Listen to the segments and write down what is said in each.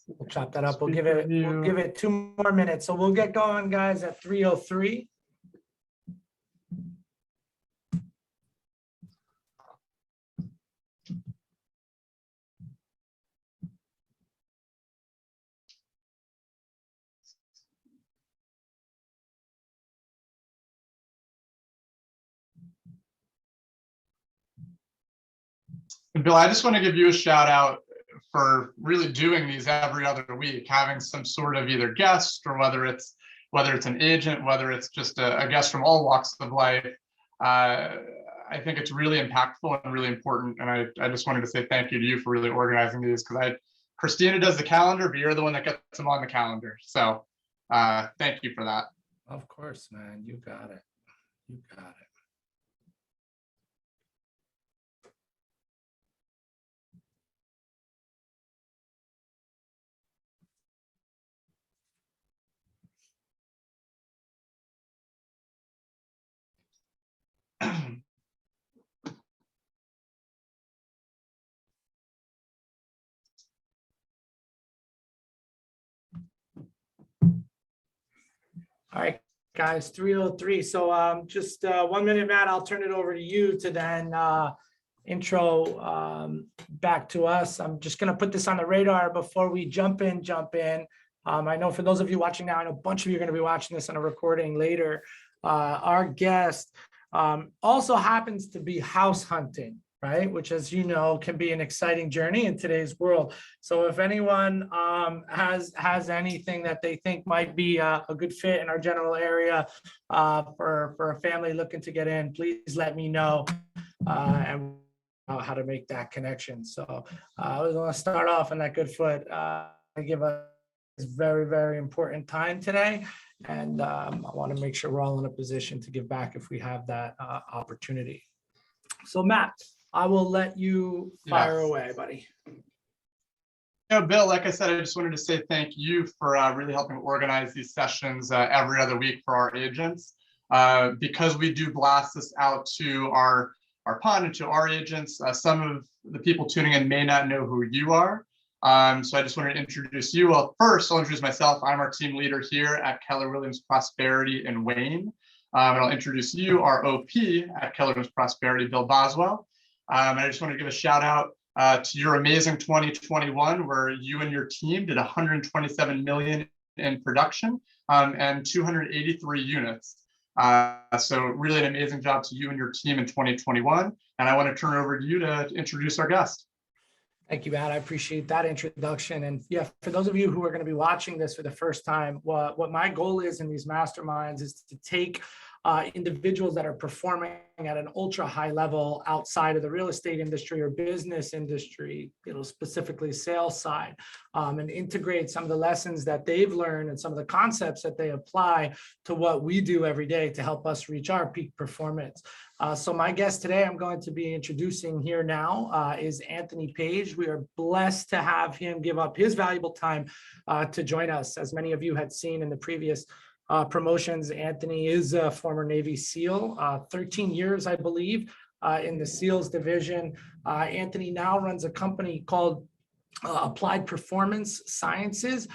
We'll chop that up. We'll give it 2 more minutes. So we'll get going, guys, at 3:03. Bill, I just want to give you a shout out for really doing these every other week, having some sort of either guest or whether it's an agent, whether it's just a guest from all walks of life. I think it's really impactful and really important. And I just wanted to say thank you to you for really organizing these, because Christina does the calendar, but you're the one that gets them on the calendar. So thank you for that. Of course, man. You got it. You got it. All right, guys, 3:03. So just 1 minute, Matt, I'll turn it over to you to then intro back to us. I'm just going to put this on the radar before we jump in. I know for those of you watching now, I know a bunch of you are going to be watching this on a recording later. Our guest also happens to be house hunting, right? Which, as you know, can be an exciting journey in today's world. So if anyone has anything that they think might be a good fit in our general area for a family looking to get in, please let me know and how to make that connection. So I was going to start off on that good foot. I give a very, very important time today. And I want to make sure we're all in a position to give back if we have that opportunity. So Matt, I will let you fire away, buddy. Bill, like I said, I just wanted to say thank you for really helping organize these sessions every other week for our agents. Because we do blast this out to our pond and to our agents, some of the people tuning in may not know who you are. So I just wanted to introduce you. Well, first, I'll introduce myself. I'm our team leader here at Keller Williams Prosperity in Wayne. And I'll introduce you, our OP at Keller Williams Prosperity, Bill Boswell. And I just want to give a shout out to your amazing 2021, where you and your team did 127 million in production and 283 units. So really an amazing job to you and your team in 2021. And I want to turn it over to you to introduce our guest. Thank you, Matt. I appreciate that introduction. And yeah, for those of you who are going to be watching this for the first time, what my goal is in these masterminds is to take individuals that are performing at an ultra high level outside of the real estate industry or business industry, specifically sales side, and integrate some of the lessons that they've learned and some of the concepts that they apply to what we do every day to help us reach our peak performance. So my guest today, I'm going to be introducing here now is Anthony Page. We are blessed to have him give up his valuable time to join us. As many of you had seen in the previous promotions, Anthony is a former Navy SEAL, 13 years, I believe, in the SEALs division. Anthony now runs a company called Applied Performance Sciences,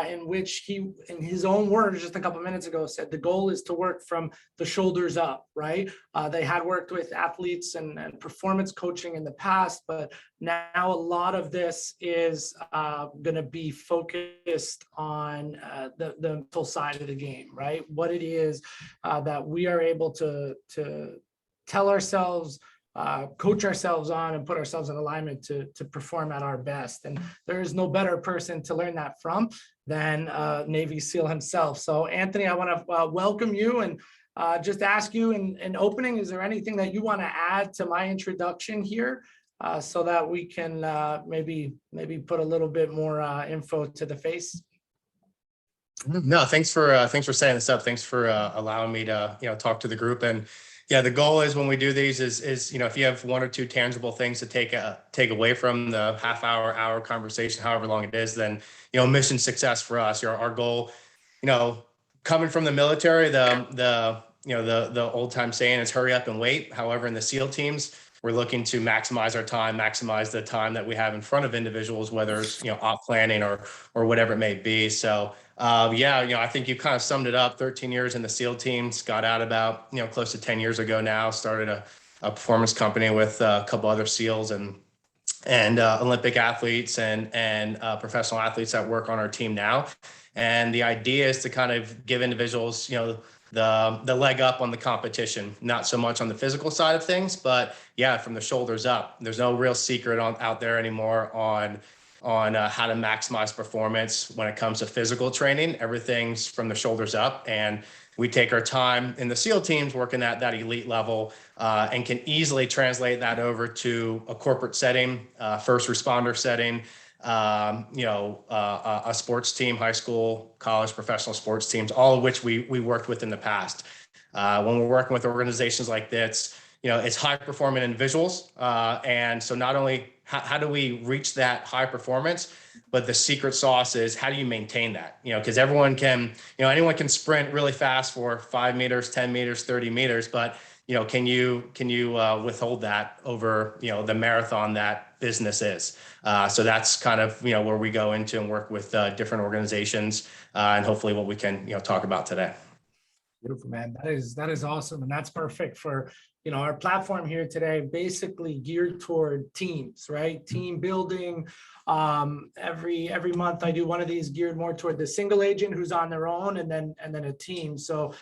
in which he, in his own words, just a couple of minutes ago, said the goal is to work from the shoulders up, right? They had worked with athletes and performance coaching in the past, but now a lot of this is going to be focused on the mental side of the game, right? What it is that we are able to tell ourselves, coach ourselves on, and put ourselves in alignment to perform at our best. And there is no better person to learn that from than Navy SEAL himself. So Anthony, I want to welcome you and just ask you in opening, is there anything that you want to add to my introduction here so that we can maybe put a little bit more info to the face? No, thanks for setting this up. Thanks for allowing me to talk to the group. And yeah, the goal is when we do these is if you have one or two tangible things to take away from the hour conversation, however long it is, then mission success for us. Our goal, coming from the military, the old time saying is hurry up and wait. However, in the SEAL teams, we're looking to maximize our time, maximize the time that we have in front of individuals, whether it's, op planning or whatever it may be. So yeah, I think you kind of summed it up. 13 years in the SEAL teams, got out about, close to 10 years ago now, started a performance company with a couple other SEALs and Olympic athletes and professional athletes that work on our team now. And the idea is to kind of give individuals, the leg up on the competition, not so much on the physical side of things, but yeah, from the shoulders up. There's no real secret out there anymore on how to maximize performance when it comes to physical training. Everything's from the shoulders up, and we take our time in the SEAL teams working at that elite level and can easily translate that over to a corporate setting, first responder setting, a sports team, high school, college, professional sports teams, all of which we worked with in the past. When we're working with organizations like this, it's high performing individuals. And so not only how do we reach that high performance, but the secret sauce is how do you maintain that? Because everyone can, anyone can sprint really fast for 5 meters, 10 meters, 30 meters, but can you withhold that over, the marathon that business is? So that's kind of, where we go into and work with different organizations and hopefully what we can, talk about today. Beautiful, man. That is awesome. And that's perfect for, our platform here today, basically geared toward teams, right? Team building. Every month I do one of these geared more toward the single agent who's on their own and then a team. So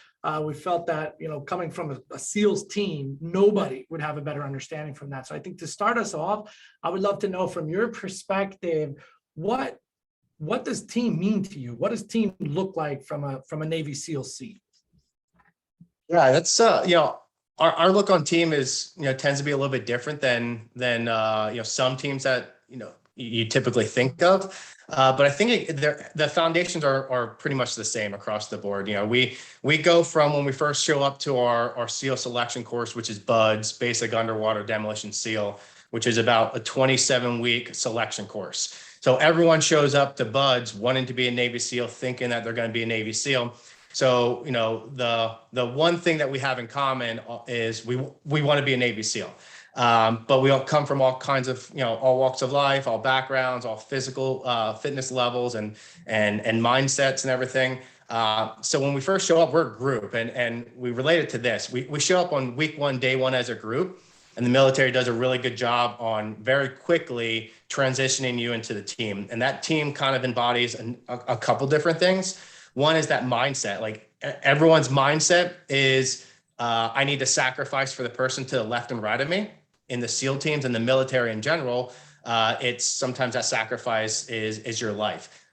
we felt that, coming from a SEALs team, nobody would have a better understanding from that. So I think to start us off, I would love to know from your perspective, what does team mean to you? What does team look like from a Navy SEAL seat? Yeah, that's our look on team is tends to be a little bit different than some teams that you typically think of, but I think the foundations are pretty much the same across the board. We go from when we first show up to our SEAL selection course, which is BUDS, Basic Underwater Demolition SEAL, which is about a 27-week selection course. So everyone shows up to BUDS wanting to be a Navy SEAL, thinking that they're going to be a Navy SEAL. So, the one thing that we have in common is we want to be a Navy SEAL, but we all come from all kinds of, all walks of life, all backgrounds, all physical fitness levels and mindsets and everything. So when we first show up, we're a group and we relate it to this. We show up on week one, day one as a group, and the military does a really good job on very quickly transitioning you into the team. And that team kind of embodies a couple different things. One is that mindset. Like everyone's mindset is, I need to sacrifice for the person to the left and right of me. In the SEAL teams and the military in general, it's sometimes that sacrifice is your life.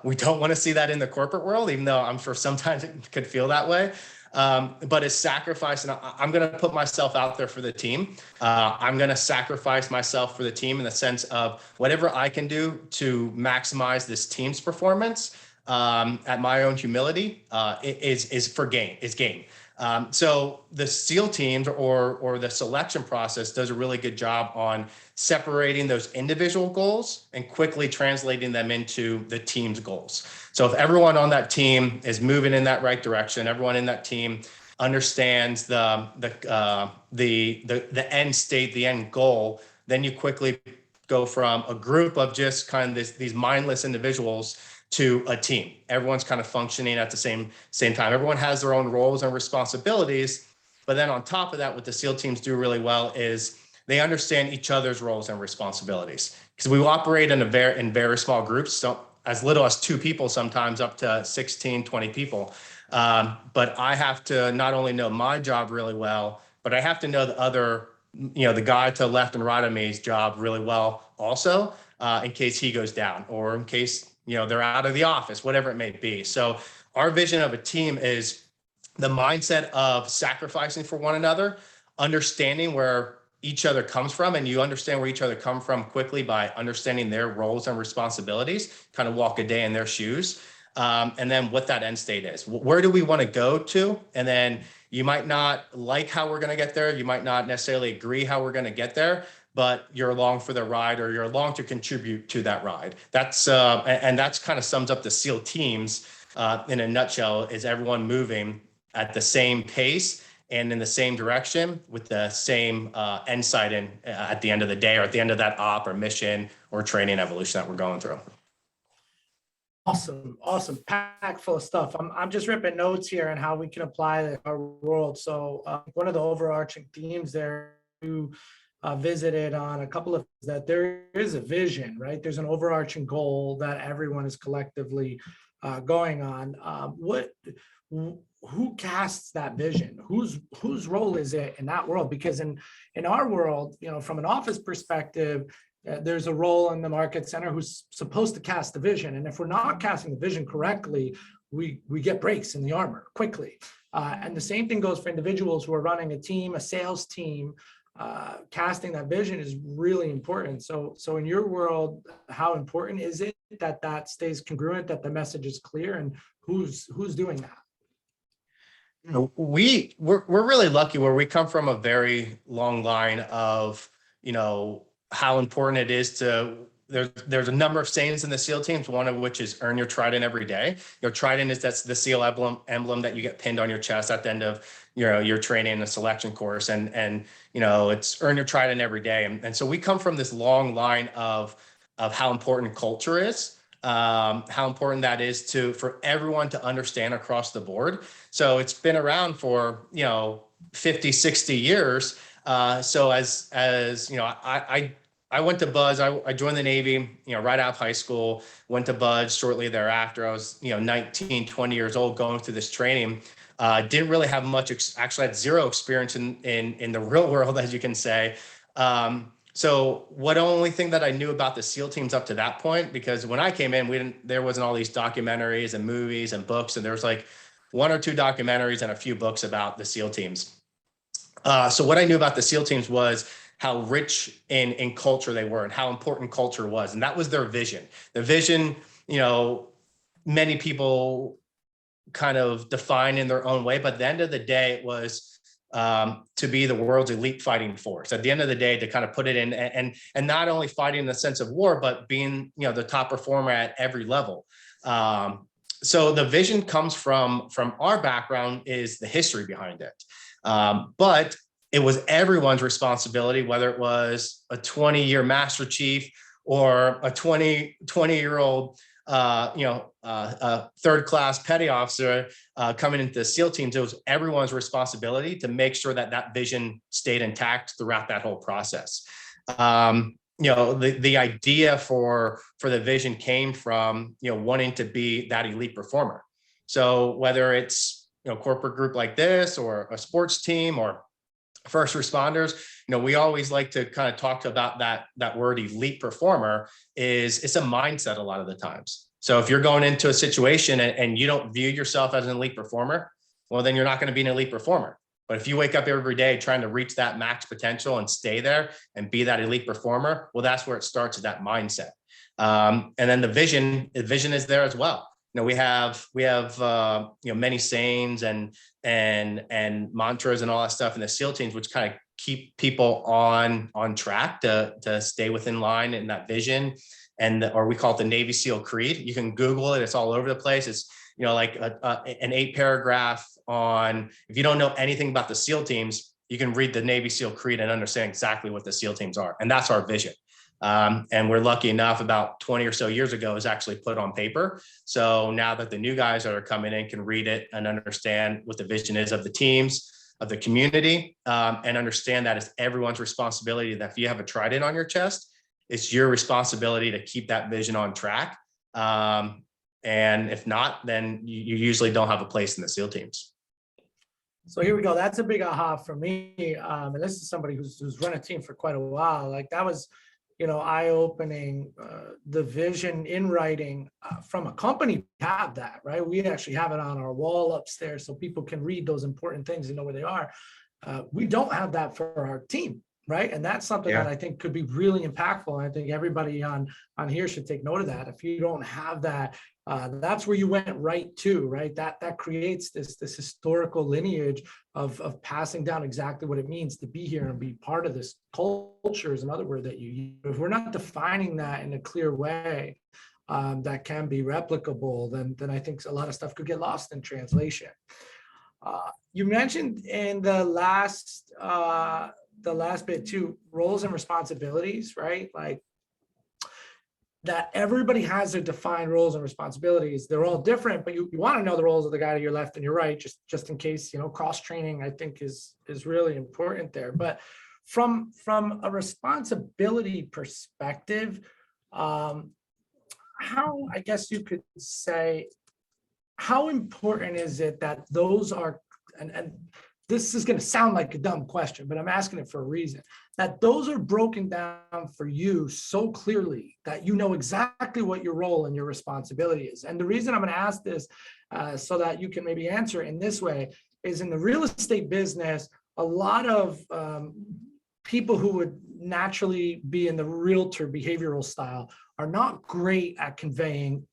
We don't want to see that in the corporate world, even though I'm sure sometimes it could feel that way. But it's sacrifice, and I'm going to put myself out there for the team. I'm going to sacrifice myself for the team in the sense of whatever I can do to maximize this team's performance. At my own humility, is game. So the SEAL teams or the selection process does a really good job on separating those individual goals and quickly translating them into the team's goals. So if everyone on that team is moving in that right direction, everyone in that team understands the end state, the end goal, then you quickly go from a group of just kind of these mindless individuals to a team. Everyone's kind of functioning at the same time. Everyone has their own roles and responsibilities, but then on top of that, what the SEAL teams do really well is they understand each other's roles and responsibilities, because we operate in very small groups, so as little as 2 people, sometimes up to 16, 20 people. But I have to not only know my job really well, but I have to know the other, the guy to the left and right of me's job really well also, in case he goes down or in case they're out of the office, whatever it may be. So our vision of a team is the mindset of sacrificing for one another, understanding where each other comes from, and you understand where each other come from quickly by understanding their roles and responsibilities, kind of walk a day in their shoes. And then what that end state is. Where do we want to go to? And then you might not like how we're going to get there. You might not necessarily agree how we're going to get there, but you're along for the ride, or you're along to contribute to that ride. That's kind of sums up the SEAL teams in a nutshell, is everyone moving at the same pace and in the same direction with the same end sight in at the end of the day, or at the end of that op or mission or training evolution that we're going through. Awesome, awesome, packed full of stuff. I'm just ripping notes here on how we can apply that in our world. So one of the overarching themes there, you visited on a couple of that there is a vision, right? There's an overarching goal that everyone is collectively going on. Who casts that vision? Whose role is it in that world? Because in our world, you know, from an office perspective, there's a role in the market center who's supposed to cast the vision. And if we're not casting the vision correctly, we get breaks in the armor quickly. And the same thing goes for individuals who are running a team, a sales team. Casting that vision is really important. So in your world, how important is it that that stays congruent, that the message is clear, and who's doing that? We're really lucky where we come from a very long line of, you know, how important it is to, there's a number of sayings in the SEAL teams, one of which is earn your trident every day. Your trident is that's the SEAL emblem that you get pinned on your chest at the end of your training and selection course. And you know, it's earn your trident every day. And so we come from this long line of how important culture is, how important that is for everyone to understand across the board. So it's been around for, you know, 50, 60 years. So as you know, I went to Buzz. I joined the Navy, you know, right out of high school, went to Buzz shortly thereafter. I was, you know, 19, 20 years old going through this training. Didn't really have much, actually had zero experience in the real world, as you can say. So what only thing that I knew about the SEAL teams up to that point, because when I came in, there wasn't all these documentaries and movies and books, and there was like 1 or 2 documentaries and a few books about the SEAL teams. So what I knew about the SEAL teams was how rich in culture they were and how important culture was. And that was their vision. The vision, you know, many people kind of define in their own way, but at the end of the day, it was to be the world's elite fighting force. At the end of the day, to kind of put it in and not only fighting in the sense of war, but being, you know, the top performer at every level. So the vision comes from our background is the history behind it. But it was everyone's responsibility, whether it was a 20-year master chief or a 20-year-old, third-class petty officer coming into the SEAL teams. It was everyone's responsibility to make sure that that vision stayed intact throughout that whole process. You know, the idea for the vision came from, you know, wanting to be that elite performer. So whether it's, you know, corporate group like this or a sports team or first responders, you know, we always like to kind of talk about that word elite performer it's a mindset a lot of the times. So if you're going into a situation and you don't view yourself as an elite performer, well, then you're not going to be an elite performer. But if you wake up every day trying to reach that max potential and stay there and be that elite performer, well, that's where it starts, at that mindset. And then the vision is there as well. You know, we have you know, many sayings and mantras and all that stuff in the SEAL teams, which kind of keep people on track to stay within line in that vision. Or we call it the Navy SEAL Creed. You can Google it. It's all over the place. It's, you know, like an 8-paragraph on, if you don't know anything about the SEAL teams, you can read the Navy SEAL Creed and understand exactly what the SEAL teams are. And that's our vision. And we're lucky enough, about 20 or so years ago, is actually put on paper. So now that the new guys that are coming in can read it and understand what the vision is of the teams, of the community, and understand that it's everyone's responsibility, that if you have a trident on your chest, it's your responsibility to keep that vision on track. And if not, then you usually don't have a place in the SEAL teams. So here we go. That's a big aha for me. And this is somebody who's run a team for quite a while. Like, that was, you know, eye-opening. The vision in writing from a company, we have that, right? We actually have it on our wall upstairs so people can read those important things and know where they are. We don't have that for our team, right? And that's something that I think could be really impactful. And I think everybody on here should take note of that. If you don't have that, that's where you went right to, right? That creates this historical lineage of passing down exactly what it means to be here and be part of this culture, is another word that you use. If we're not defining that in a clear way that can be replicable, then I think a lot of stuff could get lost in translation. You mentioned in the last bit too, roles and responsibilities, right? Like that everybody has their defined roles and responsibilities. They're all different, but you want to know the roles of the guy to your left and your right, just in case, cross training, I think is really important there. But from a responsibility perspective, how, I guess you could say, how important is it that those are, and this is going to sound like a dumb question, but I'm asking it for a reason, that those are broken down for you so clearly that you know exactly what your role and your responsibility is. And the reason I'm going to ask this, so that you can maybe answer it in this way, is in the real estate business, a lot of people who would naturally be in the realtor behavioral style are not great at conveying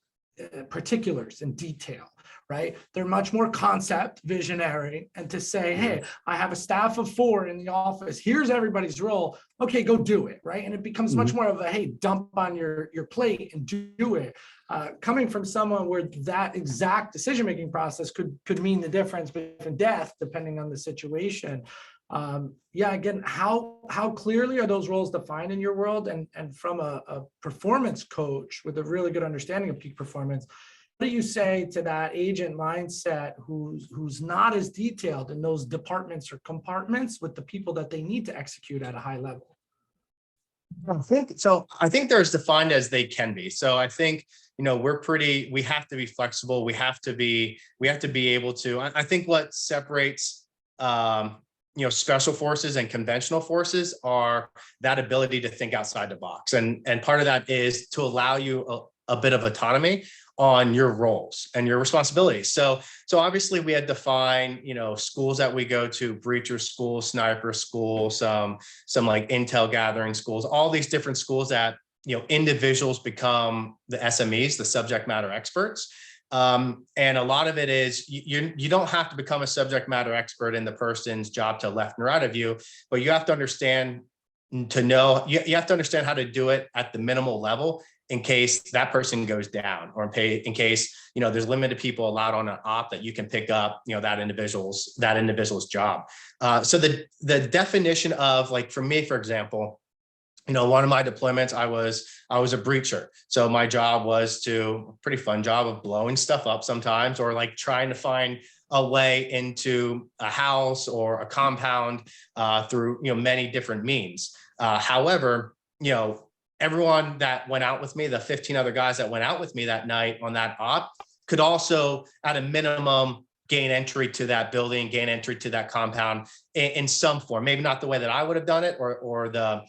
particulars and detail, right? They're much more concept visionary, and to say, hey, I have a staff of 4 in the office, here's everybody's role, okay, go do it, right? And it becomes much more of a, hey, dump on your plate and do it. Coming from someone where that exact decision-making process could mean the difference between death, depending on the situation. Yeah, again, how clearly are those roles defined in your world? And from a performance coach with a really good understanding of peak performance, what do you say to that agent mindset who's not as detailed in those departments or compartments with the people that they need to execute at a high level? I think they're as defined as they can be. So I think, we have to be flexible. We have to be able to, I think what separates, special forces and conventional forces are that ability to think outside the box. And part of that is to allow you a bit of autonomy on your roles and your responsibilities. So obviously we had defined, schools that we go to, breacher schools, sniper schools, some like intel gathering schools, all these different schools that, individuals become the SMEs, the subject matter experts. And a lot of it is you don't have to become a subject matter expert in the person's job to left and right of you, but you have to understand you have to understand how to do it at the minimal level in case that person goes down, or in case, there's limited people allowed on an op that you can pick up, that individual's job. So the definition of, like, for me, for example, one of my deployments, I was a breacher. So my job was pretty fun job of blowing stuff up sometimes, or like trying to find a way into a house or a compound through, many different means. However, everyone that went out with me, the 15 other guys that went out with me that night on that op, could also, at a minimum, gain entry to that building, gain entry to that compound in some form. Maybe not the way that I would have done it, or the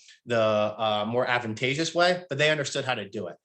more advantageous way, but they understood how to do it.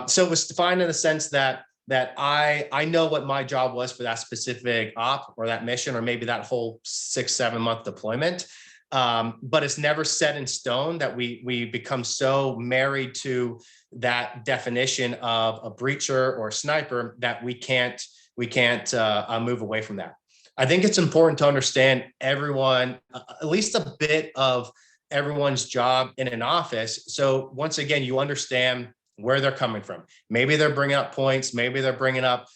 So it was defined in the sense that I know what my job was for that specific op or that mission, or maybe that whole 6-7 month deployment. But it's never set in stone that we become so married to that definition of a breacher or a sniper that we can't move away from that. I think it's important to understand everyone, at least a bit of everyone's job in an office. So once again, you understand where they're coming from. Maybe they're bringing up points. Maybe they're bringing up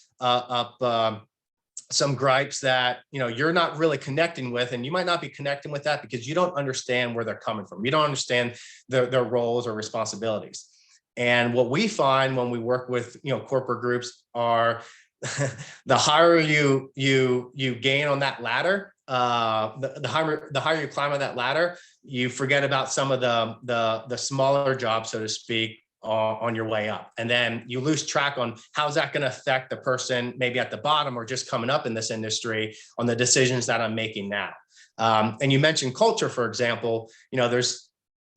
some gripes that you're not really connecting with, and you might not be connecting with that because you don't understand where they're coming from. You don't understand their roles or responsibilities. And what we find when we work with corporate groups are the higher you gain on that ladder, the higher you climb on that ladder, you forget about some of the smaller jobs, so to speak, on your way up. And then you lose track on how's that going to affect the person maybe at the bottom or just coming up in this industry on the decisions that I'm making now. And you mentioned culture, for example. There's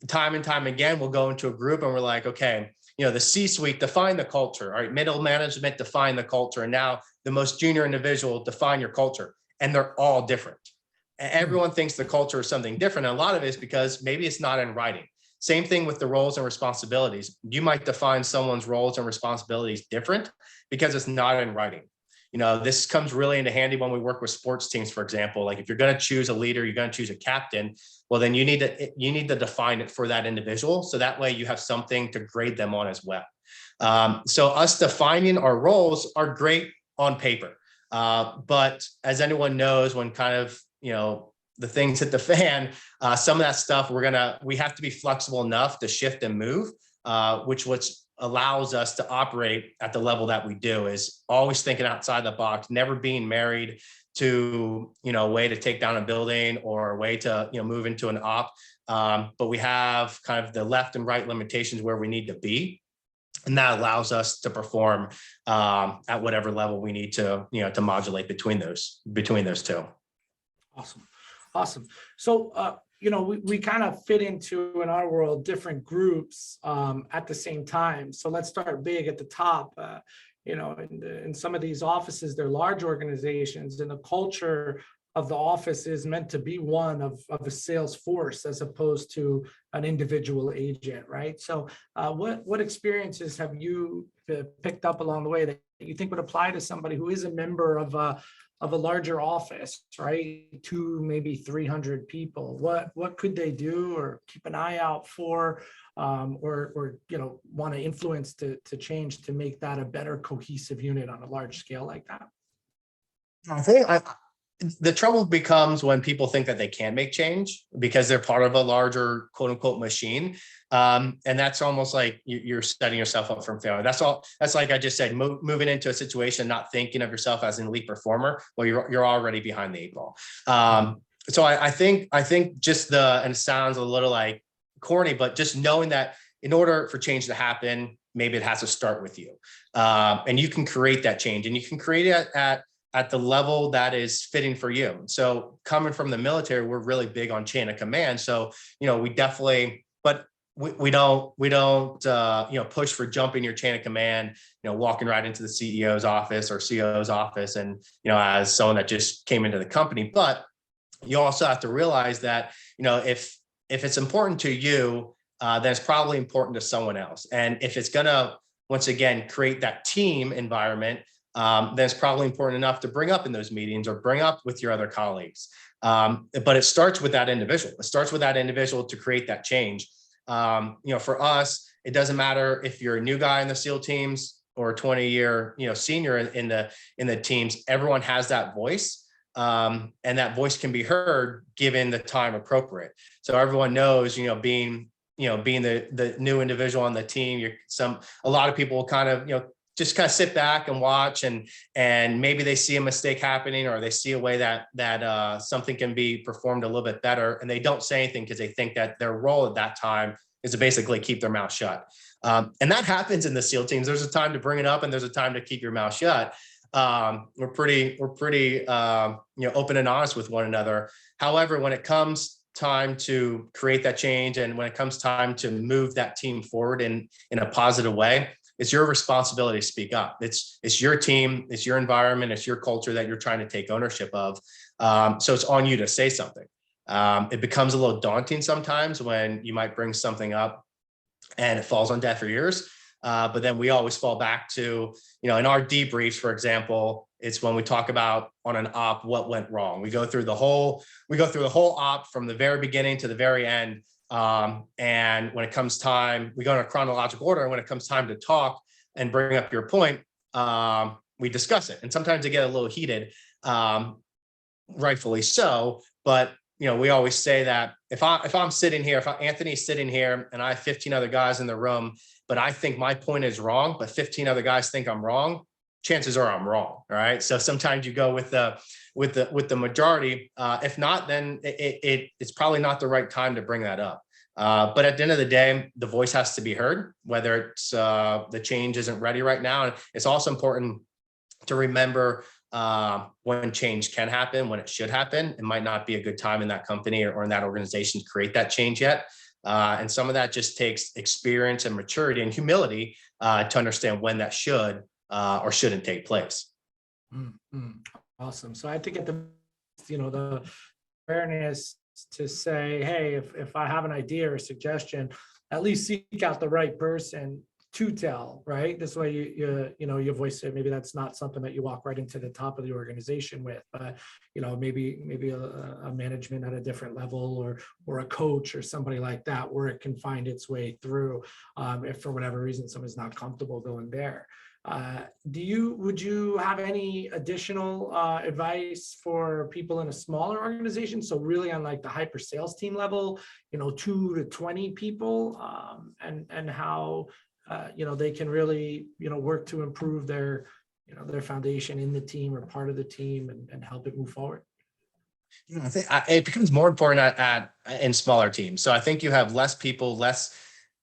time and time again, we'll go into a group and we're like, okay, the C-suite define the culture, all right, middle management define the culture, and now the most junior individual define your culture, and they're all different. Everyone thinks the culture is something different, and a lot of it is because maybe it's not in writing. Same thing with the roles and responsibilities. You might define someone's roles and responsibilities different because it's not in writing. This comes really into handy when we work with sports teams, for example. Like if you're going to choose a leader, you're going to choose a captain. Well, then you need to define it for that individual. So that way you have something to grade them on as well. So us defining our roles are great on paper. But as anyone knows, when kind of, the things hit the fan, some of that stuff we have to be flexible enough to shift and move, which allows us to operate at the level that we do, is always thinking outside the box, never being married to, a way to take down a building or a way to, move into an op. But we have kind of the left and right limitations where we need to be. And that allows us to perform at whatever level we need to, to modulate between those two. Awesome. So, we kind of fit into, in our world, different groups at the same time. So let's start big at the top. In some of these offices, they're large organizations, and the culture of the office is meant to be one of a sales force as opposed to an individual agent, right? So what experiences have you picked up along the way that you think would apply to somebody who is a member of a larger office, right? 200, maybe 300 people. What could they do or keep an eye out for, or want to influence to change to make that a better cohesive unit on a large scale like that? I think the trouble becomes when people think that they can't make change because they're part of a larger quote unquote machine. And that's almost like you're setting yourself up for failure. That's like I just said, moving into a situation, not thinking of yourself as an elite performer. Well, you're already behind the 8 ball. So I think just and it sounds a little like corny, but just knowing that in order for change to happen, maybe it has to start with you. And you can create that change, and you can create it at the level that is fitting for you. So coming from the military, we're really big on chain of command. So, we definitely, but we don't push for jumping your chain of command, walking right into the CEO's office or COO's office. And, as someone that just came into the company, but you also have to realize that, if it's important to you, then it's probably important to someone else. And if it's going to, once again, create that team environment, then it's probably important enough to bring up in those meetings or bring up with your other colleagues. But it starts with that individual. It starts with that individual to create that change. For us, it doesn't matter if you're a new guy in the SEAL teams or a 20-year, senior in the teams. Everyone has that voice, and that voice can be heard given the time appropriate. So everyone knows, being the new individual on the team, a lot of people will kind of, just kind of sit back and watch, and maybe they see a mistake happening, or they see a way that something can be performed a little bit better, and they don't say anything because they think that their role at that time is to basically keep their mouth shut. And that happens in the SEAL teams. There's a time to bring it up, and there's a time to keep your mouth shut. We're pretty open and honest with one another. However, when it comes time to create that change, and when it comes time to move that team forward in a positive way, it's your responsibility to speak up. It's your team, it's your environment, it's your culture that you're trying to take ownership of. So it's on you to say something. It becomes a little daunting sometimes when you might bring something up and it falls on deaf ears. But then we always fall back to, in our debriefs, for example, it's when we talk about on an op, what went wrong. We go through the whole op from the very beginning to the very end. And when it comes time, we go in a chronological order. And when it comes time to talk and bring up your point, we discuss it. And sometimes they get a little heated, rightfully so. But, we always say that if I'm sitting here, if Anthony's sitting here and I have 15 other guys in the room, but I think my point is wrong, but 15 other guys think I'm wrong, chances are I'm wrong. All right. So sometimes you go with the majority. If not, then it's probably not the right time to bring that up. But at the end of the day, the voice has to be heard, whether it's the change isn't ready right now. And it's also important to remember when change can happen, when it should happen. It might not be a good time in that company or in that organization to create that change yet. And some of that just takes experience and maturity and humility to understand when that should or shouldn't take place. Awesome. So I think the awareness to say, hey, if I have an idea or a suggestion, at least seek out the right person to tell, right? This way you voice it. Maybe that's not something that you walk right into the top of the organization with, but maybe a management at a different level, or a coach or somebody like that, where it can find its way through, if for whatever reason someone's not comfortable going there. Would you have any additional advice for people in a smaller organization? So really on like the hyper sales team level, 2 to 20 people, and how they can really work to improve their foundation in the team or part of the team, and help it move forward. I think it becomes more important in smaller teams. So I think you have less people, less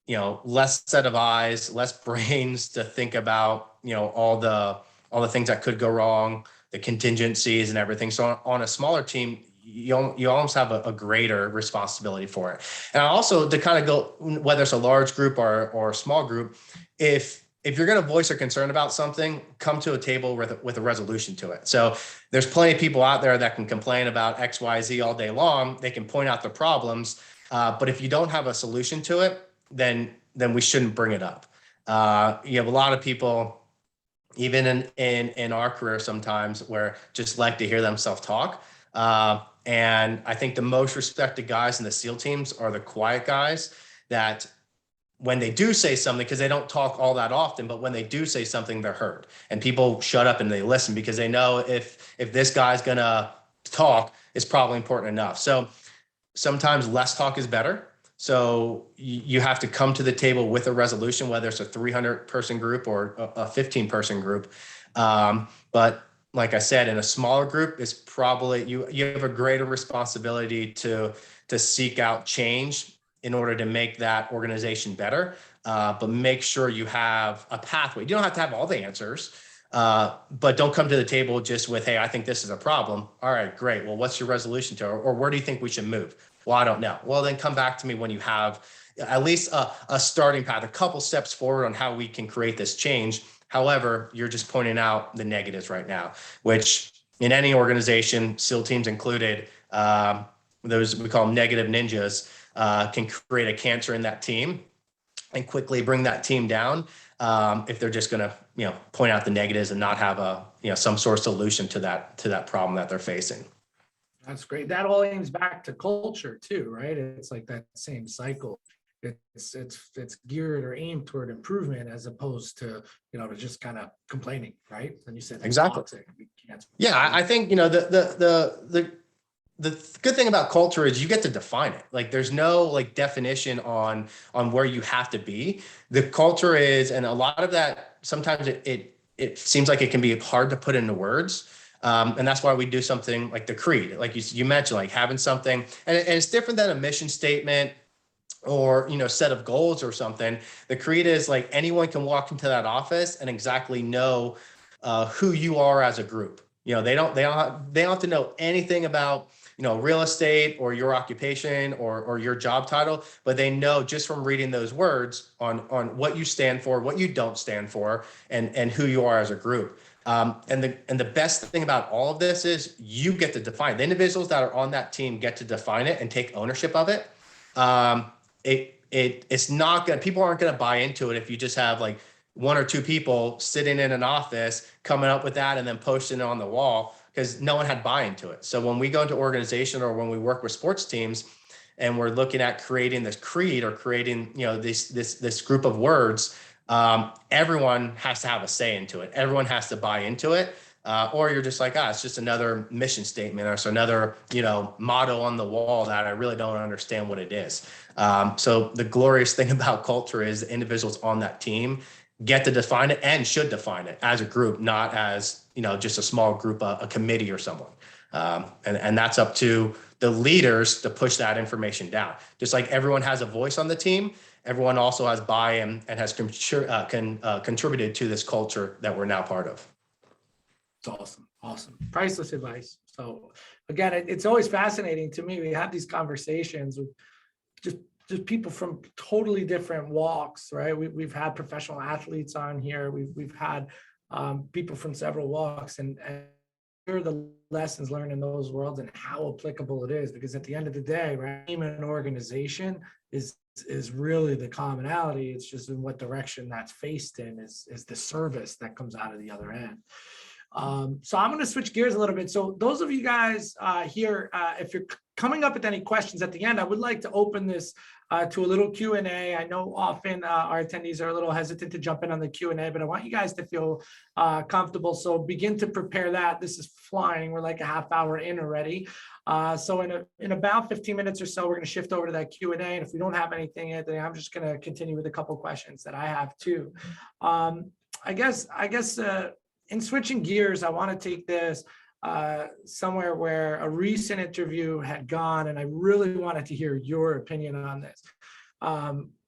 set of eyes, less brains to think about, all the things that could go wrong, the contingencies and everything. So on a smaller team, you almost have a greater responsibility for it. And also to kind of go, whether it's a large group or a small group, if you're going to voice a concern about something, come to a table with a resolution to it. So there's plenty of people out there that can complain about X, Y, Z all day long. They can point out the problems, but if you don't have a solution to it, then we shouldn't bring it up. You have a lot of people, even in our career sometimes, where just like to hear themselves talk. And I think the most respected guys in the SEAL teams are the quiet guys that when they do say something, because they don't talk all that often, but when they do say something, they're heard. And people shut up and they listen because they know if this guy's gonna talk, it's probably important enough. So sometimes less talk is better. So you have to come to the table with a resolution, whether it's a 300-person group or a 15-person group. But like I said, in a smaller group, it's probably you have a greater responsibility to seek out change in order to make that organization better. But make sure you have a pathway. You don't have to have all the answers, but don't come to the table just with, hey, I think this is a problem. All right, great. Well, what's your resolution to it? Or where do you think we should move? Well, I don't know. Well, then come back to me when you have at least a starting path, a couple steps forward on how we can create this change. However, you're just pointing out the negatives right now, which in any organization, SEAL teams included, those we call them negative ninjas, can create a cancer in that team and quickly bring that team down if they're just going to point out the negatives and not have some sort of solution to that problem that they're facing. That's great. That all aims back to culture too, right? It's like that same cycle. It's geared or aimed toward improvement as opposed to to just kind of complaining, right? And you said exactly. Toxic. Yeah, I think the good thing about culture is you get to define it. Like there's no like definition on where you have to be. The culture is, and a lot of that sometimes it seems like it can be hard to put into words. And that's why we do something like the creed, like you mentioned, like having something, and it's different than a mission statement or set of goals or something. The creed is like anyone can walk into that office and exactly know who you are as a group. They don't have to know anything about real estate or your occupation or your job title, but they know just from reading those words on what you stand for, what you don't stand for, and who you are as a group. And the best thing about all of this is you get to define it. The individuals that are on that team get to define it and take ownership of it. It's not gonna, people aren't gonna buy into it if you just have like one or two people sitting in an office coming up with that and then posting it on the wall, because no one had buy into it. So when we go into organization or when we work with sports teams and we're looking at creating this creed or creating this group of words, everyone has to have a say into it. Everyone has to buy into it. Or you're just like, it's just another mission statement or it's another, motto on the wall that I really don't understand what it is. So the glorious thing about culture is the individuals on that team get to define it and should define it as a group, not as, just a small group, a committee or someone. And that's up to the leaders to push that information down. Just like everyone has a voice on the team, everyone also has buy-in and has contributed to this culture that we're now part of. It's awesome. Priceless advice. So again, it's always fascinating to me. We have these conversations with just people from totally different walks, right? We've had professional athletes on here. We've had people from several walks, and hear the lessons learned in those worlds and how applicable it is. Because at the end of the day, right, team and organization is really the commonality. It's just in what direction that's faced in is the service that comes out of the other end. So I'm going to switch gears a little bit. So those of you guys here, if you're coming up with any questions at the end, I would like to open this to a little Q&A. I know often our attendees are a little hesitant to jump in on the Q&A, but I want you guys to feel comfortable. So begin to prepare that. This is flying. We're like a half hour in already. So in about 15 minutes or so, we're going to shift over to that Q&A. And if we don't have anything, Anthony, I'm just going to continue with a couple questions that I have too. I guess in switching gears, I want to take this somewhere where a recent interview had gone, and I really wanted to hear your opinion on this.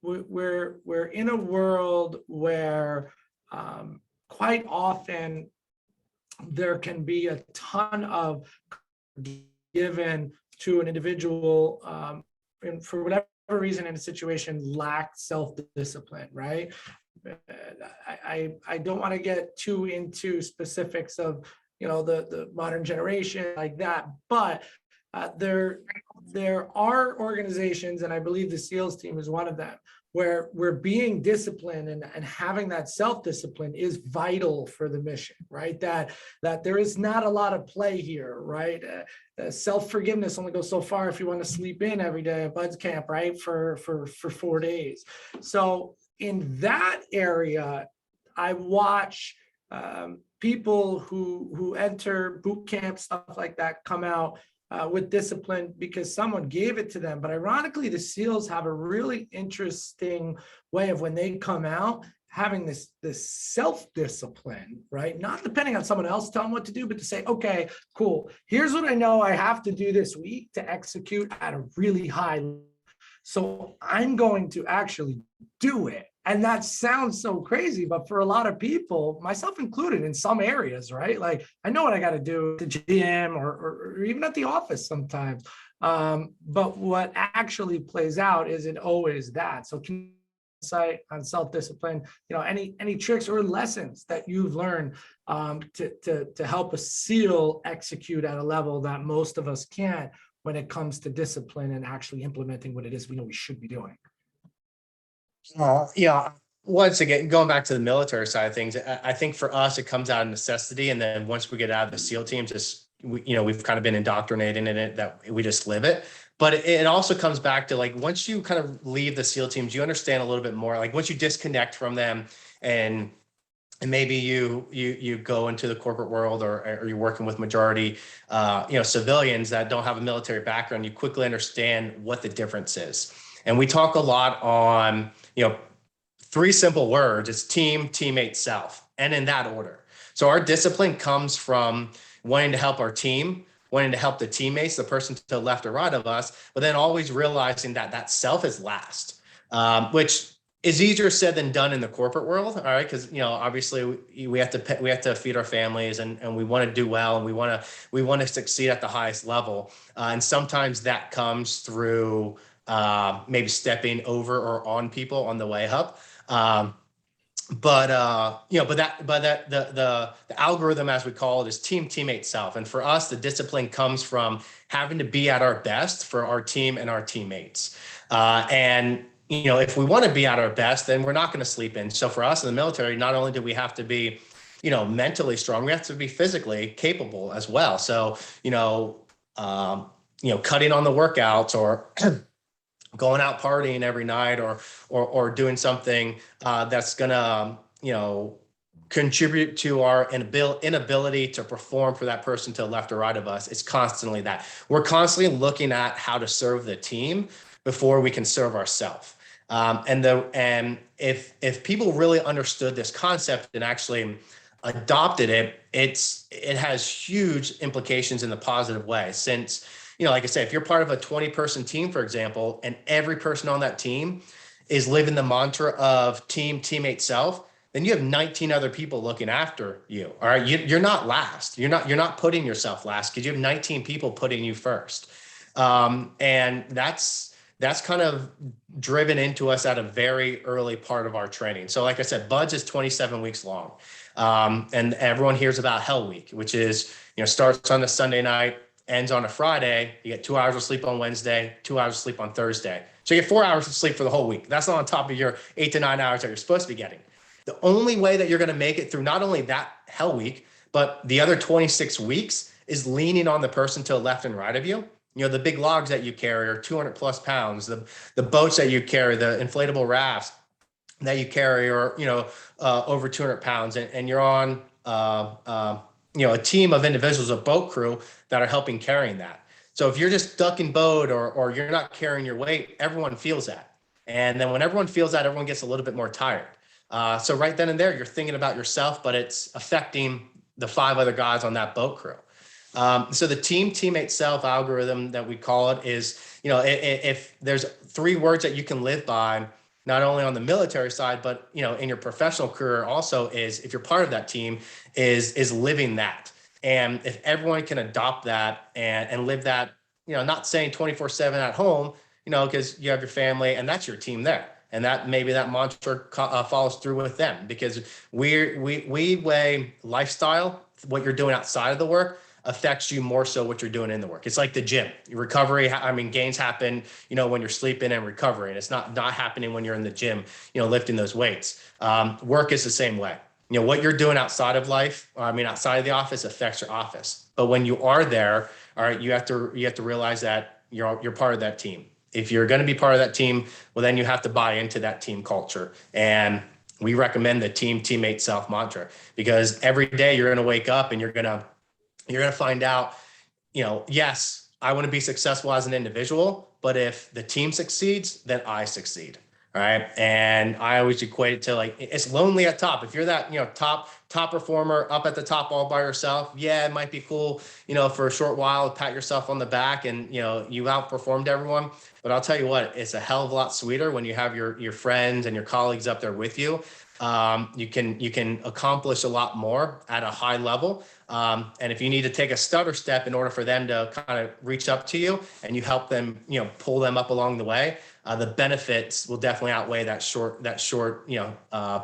We're in a world where quite often there can be a ton of given to an individual, and for whatever reason in a situation lacked self-discipline, right? I don't want to get too into specifics of the modern generation like that, but there are organizations, and I believe the SEALs team is one of them, where we're being disciplined and having that self-discipline is vital for the mission, right? That there is not a lot of play here, right? Self-forgiveness only goes so far if you want to sleep in every day at Bud's camp, right? For 4 days. So in that area, I watch people who enter boot camp, stuff like that, come out with discipline because someone gave it to them. But ironically, the SEALs have a really interesting way of, when they come out, having this self-discipline, right? Not depending on someone else telling them what to do, but to say, okay, cool, here's what I know I have to do this week to execute at a really high level. So I'm going to actually do it. And that sounds so crazy, but for a lot of people, myself included in some areas, right? Like, I know what I got to do at the gym or even at the office sometimes. But what actually plays out isn't always that. So can you insight on self-discipline, any tricks or lessons that you've learned to help a SEAL execute at a level that most of us can't when it comes to discipline and actually implementing what it is we know we should be doing? Yeah, once again, going back to the military side of things, I think for us, it comes out of necessity. And then once we get out of the SEAL teams, we've kind of been indoctrinated in it, that we just live it. But it also comes back to, like, once you kind of leave the SEAL teams, you understand a little bit more. Like, once you disconnect from them and maybe you go into the corporate world, or you're working with majority, civilians that don't have a military background, you quickly understand what the difference is. And we talk a lot on, 3 simple words. It's team, teammate, self, and in that order. So our discipline comes from wanting to help our team, wanting to help the teammates, the person to the left or right of us, but then always realizing that self is last, which is easier said than done in the corporate world. All right. Cause obviously we have to feed our families, and we want to do well, and we want to succeed at the highest level. And sometimes that comes through maybe stepping over or on people on the way up. But the algorithm, as we call it, is team, teammate, self. And for us, the discipline comes from having to be at our best for our team and our teammates. And if we want to be at our best, then we're not going to sleep in. So for us in the military, not only do we have to be, mentally strong, we have to be physically capable as well. So, cutting on the workouts, or going out partying every night, or doing something that's gonna, contribute to our inability to perform for that person to the left or right of us. It's constantly that. We're constantly looking at how to serve the team before we can serve ourselves. And if people really understood this concept and actually adopted it, it has huge implications in the positive way. Since, like I said, if you're part of a 20-person team, for example, and every person on that team is living the mantra of team, teammate, self, then you have 19 other people looking after you. All right. You're not last. You're not putting yourself last, because you have 19 people putting you first. And that's kind of driven into us at a very early part of our training. So like I said, BUDS is 27 weeks long. And everyone hears about Hell Week, which is, starts on a Sunday night, ends on a Friday. You get 2 hours of sleep on Wednesday, 2 hours of sleep on Thursday. So you get 4 hours of sleep for the whole week. That's not on top of your 8 to 9 hours that you're supposed to be getting. The only way that you're going to make it through not only that Hell Week, but the other 26 weeks is leaning on the person to the left and right of you the big logs that you carry are 200 plus pounds. The boats that you carry, the inflatable rafts that you carry are, over 200 pounds, and you're on, a team of individuals, a boat crew that are helping carrying that. So if you're just ducking boat or you're not carrying your weight, everyone feels that. And then when everyone feels that, everyone gets a little bit more tired. So right then and there, you're thinking about yourself, but it's affecting the 5 other guys on that boat crew. So the teammate self algorithm that we call it is, if there's 3 words that you can live by, not only on the military side, but, in your professional career also, is if you're part of that team, is living that. And if everyone can adopt that and live that, not saying 24/7 at home, because you have your family and that's your team there. And that maybe that mantra follows through with them, because we weigh lifestyle, what you're doing outside of the work affects you more so what you're doing in the work. It's like the gym. Recovery, gains happen, when you're sleeping and recovering. It's not happening when you're in the gym, lifting those weights. Work is the same way. What you're doing outside of life, outside of the office, affects your office. But when you are there, all right, you have to realize that you're part of that team. If you're going to be part of that team, well, then you have to buy into that team culture. And we recommend the teammate self mantra, because every day you're going to wake up and you're going to find out, yes, I want to be successful as an individual, but if the team succeeds, then I succeed. All right. And I always equate it to, like, it's lonely at top. If you're that, top performer up at the top all by yourself, yeah, it might be cool, for a short while, pat yourself on the back and, you outperformed everyone. But I'll tell you what, it's a hell of a lot sweeter when you have your friends and your colleagues up there with you. You can accomplish a lot more at a high level. And if you need to take a stutter step in order for them to kind of reach up to you, and you help them, pull them up along the way, the benefits will definitely outweigh that short,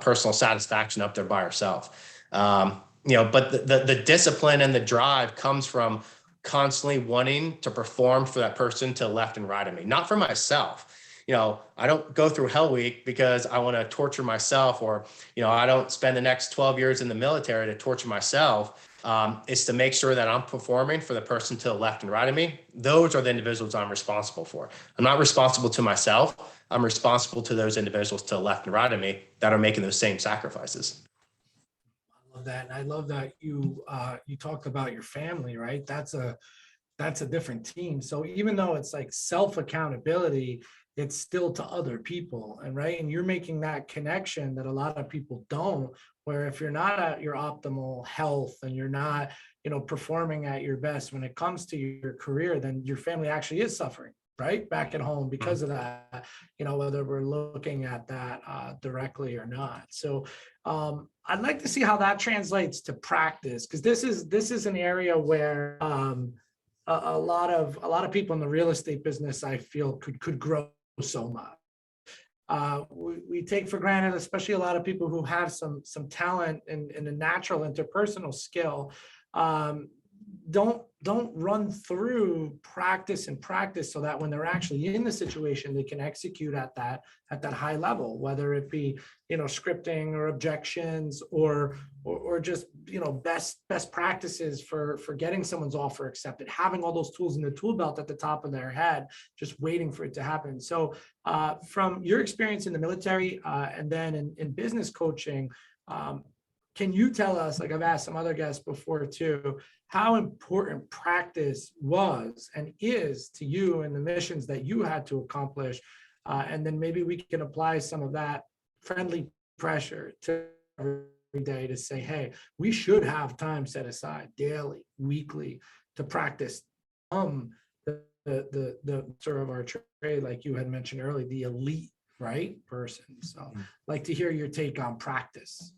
personal satisfaction up there by yourself. But the discipline and the drive comes from constantly wanting to perform for that person to the left and right of me, not for myself. I don't go through Hell Week because I want to torture myself, or, I don't spend the next 12 years in the military to torture myself. It's to make sure that I'm performing for the person to the left and right of me. Those are the individuals I'm responsible for. I'm not responsible to myself. I'm responsible to those individuals to the left and right of me that are making those same sacrifices. I love that. And I love that you talked about your family, right? That's a different team. So even though it's like self accountability, it's still to other people, and right. And you're making that connection that a lot of people don't, where if you're not at your optimal health and you're not, performing at your best when it comes to your career, then your family actually is suffering, right, back at home because of that, whether we're looking at that directly or not. So I'd like to see how that translates to practice, because this is an area where a lot of people in the real estate business, I feel, could grow so much. We take for granted, especially a lot of people who have some talent and a natural interpersonal skill, don't run through practice so that when they're actually in the situation, they can execute at that high level, whether it be, scripting or objections or just, best practices for getting someone's offer accepted, having all those tools in the tool belt at the top of their head, just waiting for it to happen. So from your experience in the military and then in business coaching, can you tell us, like I've asked some other guests before too, how important practice was and is to you and the missions that you had to accomplish? And then maybe we can apply some of that friendly pressure to every day to say, hey, we should have time set aside daily, weekly, to practice the sort of our trade, like you had mentioned earlier, the elite, right, person. So I'd like to hear your take on practice.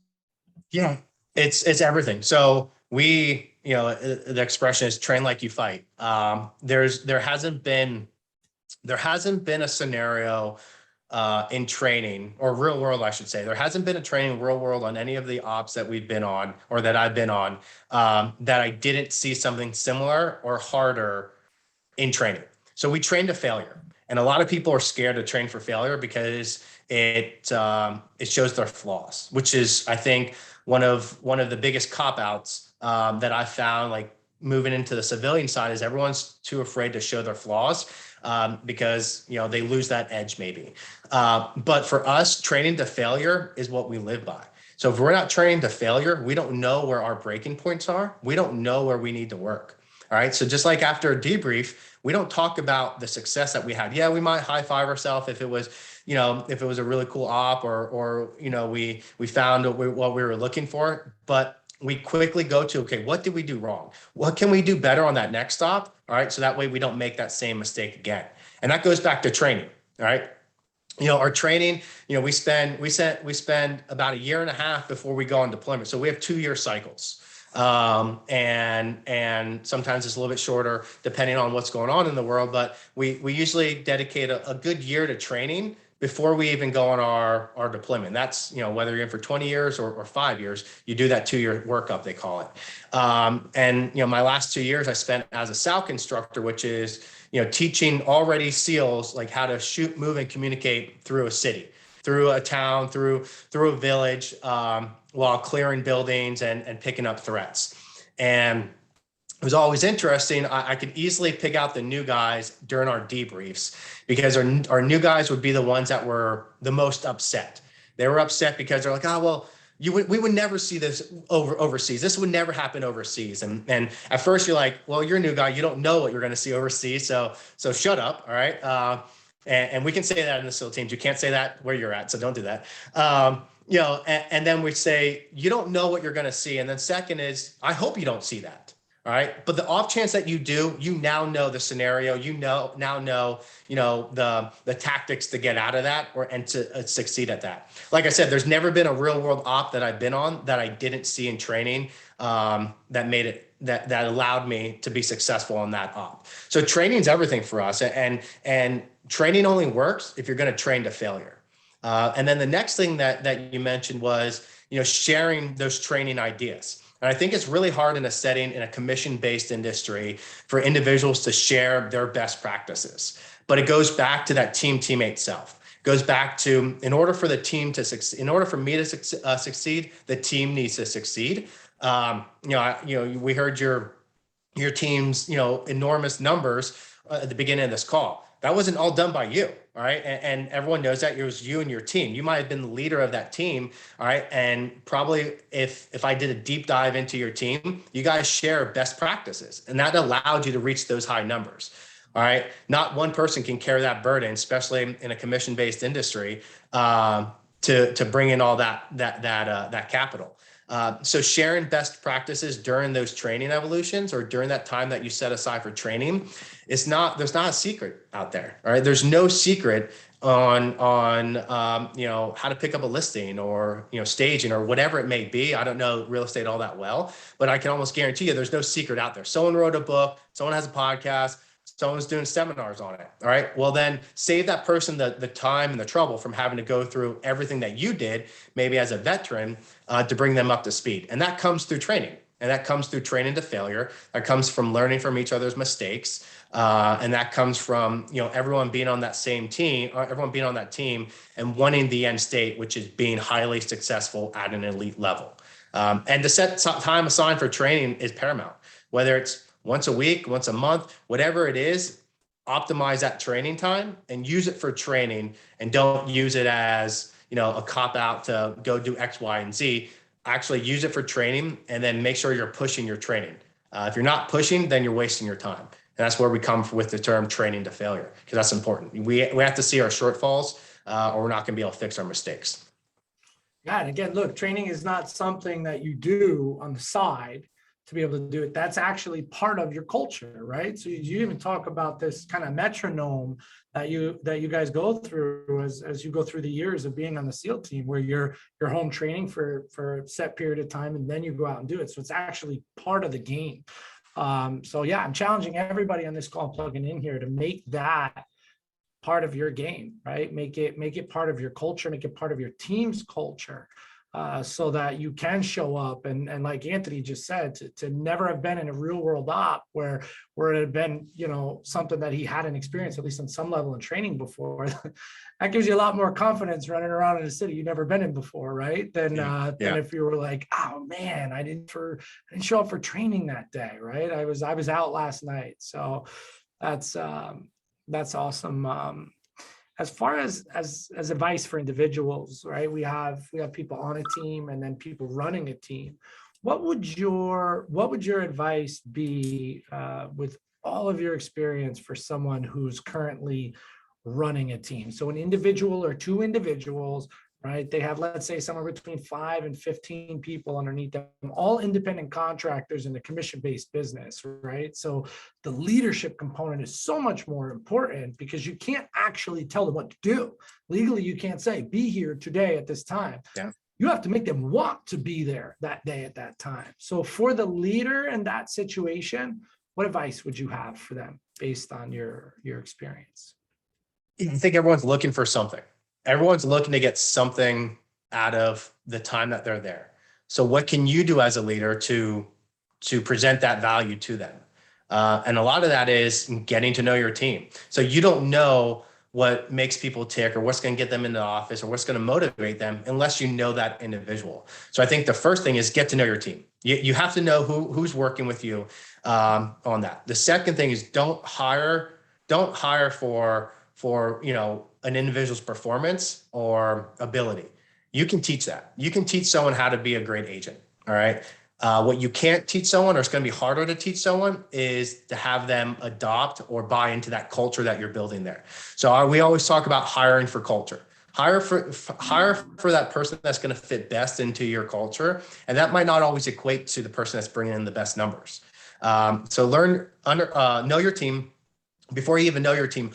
Yeah, it's everything. So the expression is train like you fight. There hasn't been a scenario in training, or real world, I should say. There hasn't been a training real world on any of the ops that we've been on, or that I've been on, that I didn't see something similar or harder in training. So we train to failure. And a lot of people are scared to train for failure because it shows their flaws, which is, I think, one of the biggest cop outs that I found, like, moving into the civilian side is everyone's too afraid to show their flaws because, you know, they lose that edge maybe. But for us, training to failure is what we live by. So if we're not training to failure, we don't know where our breaking points are. We don't know where we need to work. All right. So just like after a debrief, we don't talk about the success that we had. Yeah, we might high five ourselves if it was, you know, if it was a really cool op or you know, we found what we were looking for. But we quickly go to, okay, what did we do wrong? What can we do better on that next stop? All right. So that way we don't make that same mistake again. And that goes back to training. All right. You know, our training, you know, we spend about a year and a half before we go on deployment. So we have 2-year cycles. And sometimes it's a little bit shorter depending on what's going on in the world, but we usually dedicate a good year to training before we even go on our deployment. That's, you know, whether you're in for 20 years or 5 years, you do that 2-year workup, they call it. And, you know, my last 2 years I spent as a SALC instructor, which is, you know, teaching already SEALs like how to shoot, move, and communicate through a city, through a town, through a village, while clearing buildings and picking up threats. And it was always interesting. I could easily pick out the new guys during our debriefs because our new guys would be the ones that were the most upset. They were upset because they're like, oh, well, we would never see this overseas. This would never happen overseas. And at first you're like, well, you're a new guy. You don't know what you're going to see overseas. So shut up. All right. And we can say that in the SEAL teams. You can't say that where you're at. So don't do that. You know, and then we say, you don't know what you're going to see. And then second is, I hope you don't see that. All right. But the off chance that you do, you now know the scenario, you know, the tactics to get out of that and to succeed at that. Like I said, there's never been a real world op that I've been on that I didn't see in training that made it that allowed me to be successful on that op. So training is everything for us. And training only works if you're going to train to failure. And then the next thing that you mentioned was, you know, sharing those training ideas. And I think it's really hard in a setting in a commission-based industry for individuals to share their best practices. But it goes back to that teammate self. It goes back to, in order for the team to succeed, in order for me to succeed, the team needs to succeed. We heard your team's, you know, enormous numbers at the beginning of this call. That wasn't all done by you, all right? And everyone knows that it was you and your team. You might have been the leader of that team, all right? And probably if I did a deep dive into your team, you guys share best practices, and that allowed you to reach those high numbers, all right? Not one person can carry that burden, especially in a commission-based industry, to bring in all that capital. So sharing best practices during those training evolutions or during that time that you set aside for training, there's not a secret out there. All right. There's no secret on you know, how to pick up a listing or, you know, staging or whatever it may be. I don't know real estate all that well, but I can almost guarantee you there's no secret out there. Someone wrote a book, someone has a podcast, someone's doing seminars on it. All right. Well, then save that person the time and the trouble from having to go through everything that you did, maybe as a veteran, to bring them up to speed. And that comes through training. And that comes through training to failure. That comes from learning from each other's mistakes. And that comes from, you know, everyone being on that same team, or everyone being on that team and wanting the end state, which is being highly successful at an elite level. And to set time aside for training is paramount, whether it's once a week, once a month, whatever it is, optimize that training time and use it for training, and don't use it as, you know, a cop out to go do X, Y, and Z. Actually use it for training, and then make sure you're pushing your training. If you're not pushing, then you're wasting your time. And that's where we come with the term training to failure, because that's important. We have to see our shortfalls, or we're not going to be able to fix our mistakes. Yeah, and again, look, training is not something that you do on the side to be able to do it. That's actually part of your culture, right? So you even talk about this kind of metronome that you guys go through as you go through the years of being on the SEAL team, where you're home training for a set period of time, and then you go out and do it. So it's actually part of the game. So yeah, I'm challenging everybody on this call plugging in here to make that part of your game, right? Make it part of your culture, make it part of your team's culture. so that you can show up and like Anthony just said, to never have been in a real world op where it had been, something that he hadn't experienced, at least on some level in training before. That gives you a lot more confidence running around in a city you've never been in before, right? Than if you were like, oh man, I didn't show up for training that day, right? I was out last night. So that's awesome. As far as advice for individuals, right? We have people on a team and then people running a team. What would your advice be with all of your experience for someone who's currently running a team? So an individual or two individuals, right? They have, let's say, somewhere between 5 and 15 people underneath them, all independent contractors in the commission-based business, right? So the leadership component is so much more important because you can't actually tell them what to do. Legally, you can't say, be here today at this time. Yeah. You have to make them want to be there that day at that time. So for the leader in that situation, what advice would you have for them based on your experience? I think everyone's looking for something. Everyone's looking to get something out of the time that they're there. So what can you do as a leader to present that value to them? And a lot of that is getting to know your team. So you don't know what makes people tick or what's going to get them into the office or what's going to motivate them unless you know that individual. So I think the first thing is get to know your team. You have to know who's working with you on that. The second thing is don't hire for an individual's performance or ability. You can teach that. You can teach someone how to be a great agent. All right. What you can't teach someone, or it's going to be harder to teach someone, is to have them adopt or buy into that culture that you're building there. So we always talk about hiring for culture. Hire for that person that's going to fit best into your culture, and that might not always equate to the person that's bringing in the best numbers. So know your team. Before you even know your team,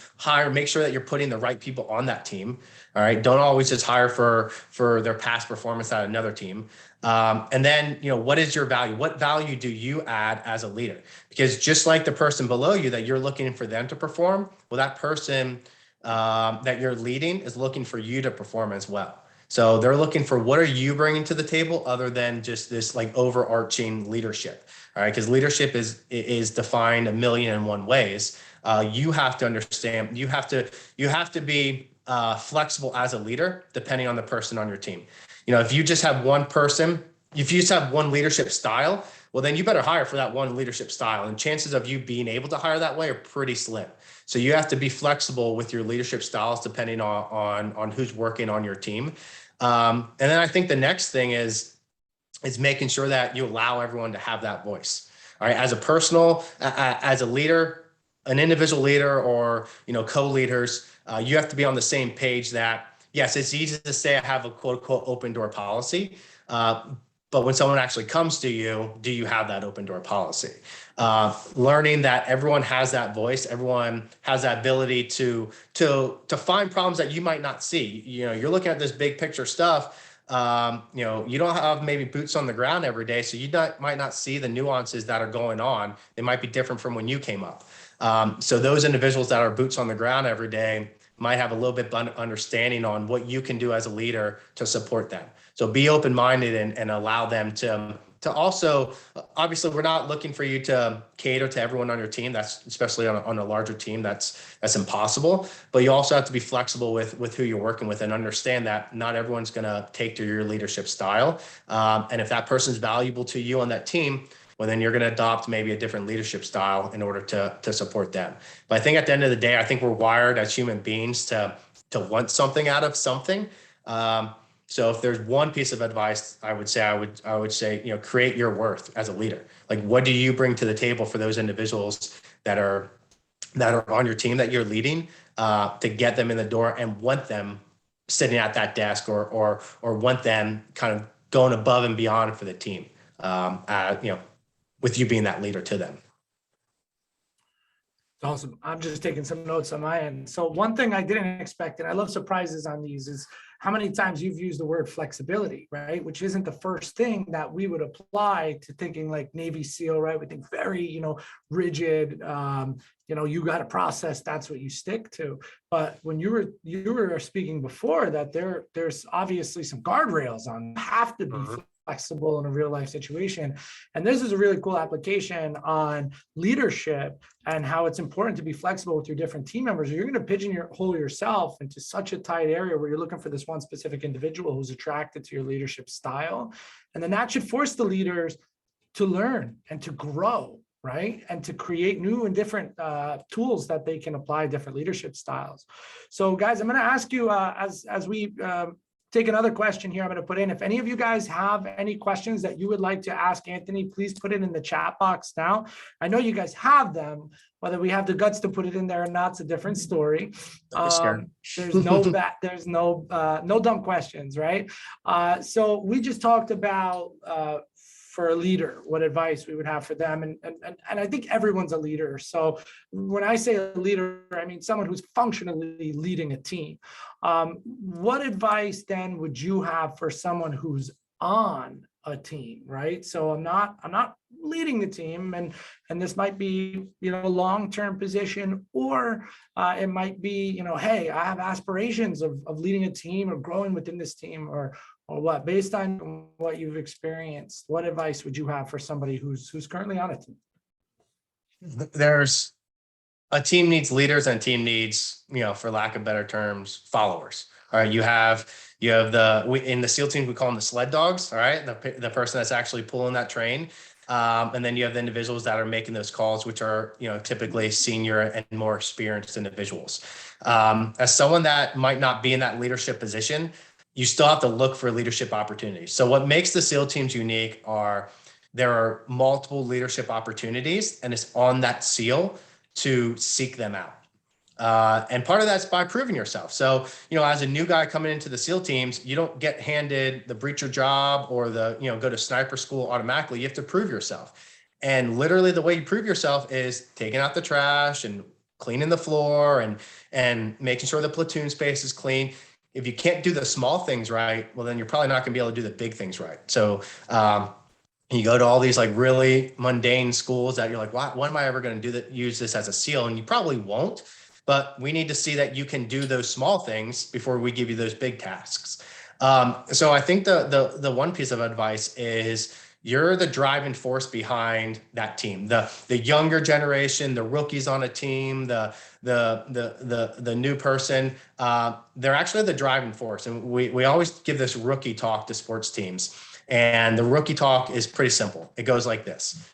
make sure that you're putting the right people on that team. All right. Don't always just hire for their past performance at another team. And then, what is your value? What value do you add as a leader? Because just like the person below you that you're looking for them to perform, well, that person that you're leading is looking for you to perform as well. So they're looking for what are you bringing to the table other than just this like overarching leadership. All right. Because leadership is defined 1,000,001 ways. You have to understand, you have to be flexible as a leader, depending on the person on your team. If you just have one person, if you just have one leadership style, well, then you better hire for that one leadership style. And chances of you being able to hire that way are pretty slim. So you have to be flexible with your leadership styles, depending on who's working on your team. And then I think the next thing is making sure that you allow everyone to have that voice. All right. As a leader, an individual leader or, co-leaders, you have to be on the same page that, yes, it's easy to say I have a quote unquote open door policy. But when someone actually comes to you, do you have that open door policy? Learning that everyone has that voice, everyone has that ability to find problems that you might not see. You're looking at this big picture stuff. You don't have maybe boots on the ground every day, so you might not see the nuances that are going on. They might be different from when you came up. So those individuals that are boots on the ground every day might have a little bit of understanding on what you can do as a leader to support them. So be open-minded and allow them to also, obviously, we're not looking for you to cater to everyone on your team. That's especially on a larger team, that's impossible. But you also have to be flexible with who you're working with and understand that not everyone's going to take to your leadership style. And if that person's valuable to you on that team, well, then you're going to adopt maybe a different leadership style in order to support them. But I think at the end of the day, I think we're wired as human beings to want something out of something. So if there's one piece of advice, I would say, create your worth as a leader. Like, what do you bring to the table for those individuals that are on your team that you're leading, to get them in the door and want them sitting at that desk or want them kind of going above and beyond for the team, with you being that leader to them. Awesome. I'm just taking some notes on my end. So one thing I didn't expect, and I love surprises on these, is how many times you've used the word flexibility, right? Which isn't the first thing that we would apply to thinking like Navy SEAL, right? We think very, rigid, you got a process, that's what you stick to. But when you were speaking before that there's obviously some guardrails on have to be flexible in a real life situation. And this is a really cool application on leadership and how it's important to be flexible with your different team members. You're going to pigeonhole yourself into such a tight area where you're looking for this one specific individual who's attracted to your leadership style. And then that should force the leaders to learn and to grow, right? And to create new and different tools that they can apply different leadership styles. So guys, I'm going to ask you as we take another question here, I'm going to put in, if any of you guys have any questions that you would like to ask Anthony, please put it in the chat box now. I know you guys have them. Whether we have the guts to put it in there or not, it's a different story. There's no dumb questions, right? So we just talked about for a leader, what advice we would have for them. And I think everyone's a leader. So when I say a leader, I mean someone who's functionally leading a team. What advice then would you have for someone who's on a team, right? So I'm not leading the team, and this might be, a long-term position, or it might be, hey, I have aspirations of leading a team or growing within this team, or what. Based on what you've experienced, what advice would you have for somebody who's currently on a team? There's a team needs leaders, and a team needs, for lack of better terms, followers. All right, you have in the SEAL team, we call them the sled dogs. All right, the person that's actually pulling that train, and then you have the individuals that are making those calls, which are typically senior and more experienced individuals. As someone that might not be in that leadership position, you still have to look for leadership opportunities. So what makes the SEAL teams unique are there are multiple leadership opportunities, and it's on that SEAL to seek them out. And part of that's by proving yourself. So, as a new guy coming into the SEAL teams, you don't get handed the breacher job or go to sniper school automatically. You have to prove yourself. And literally the way you prove yourself is taking out the trash and cleaning the floor and making sure the platoon space is clean. If you can't do the small things right, well, then you're probably not going to be able to do the big things right. So, you go to all these like really mundane schools that you're like, why am I ever going to use this as a SEAL? And you probably won't, but we need to see that you can do those small things before we give you those big tasks. So I think the one piece of advice is you're the driving force behind that team. The younger generation, the rookies on a team, the new person, they're actually the driving force. And we always give this rookie talk to sports teams. And the rookie talk is pretty simple. It goes like this.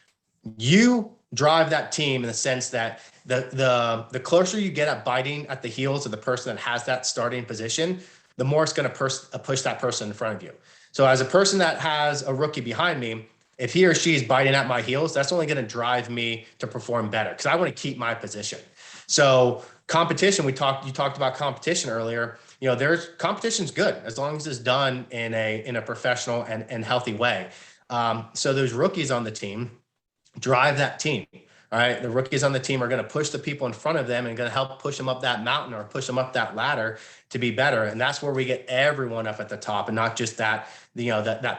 You drive that team in the sense that the closer you get at biting at the heels of the person that has that starting position, the more it's going to push that person in front of you. So as a person that has a rookie behind me, if he or she is biting at my heels, that's only going to drive me to perform better because I want to keep my position. So competition, you talked about competition earlier. There's competition's good as long as it's done in a professional and healthy way. So those rookies on the team drive that team. All right. The rookies on the team are going to push the people in front of them and going to help push them up that mountain or push them up that ladder to be better. And that's where we get everyone up at the top and not just that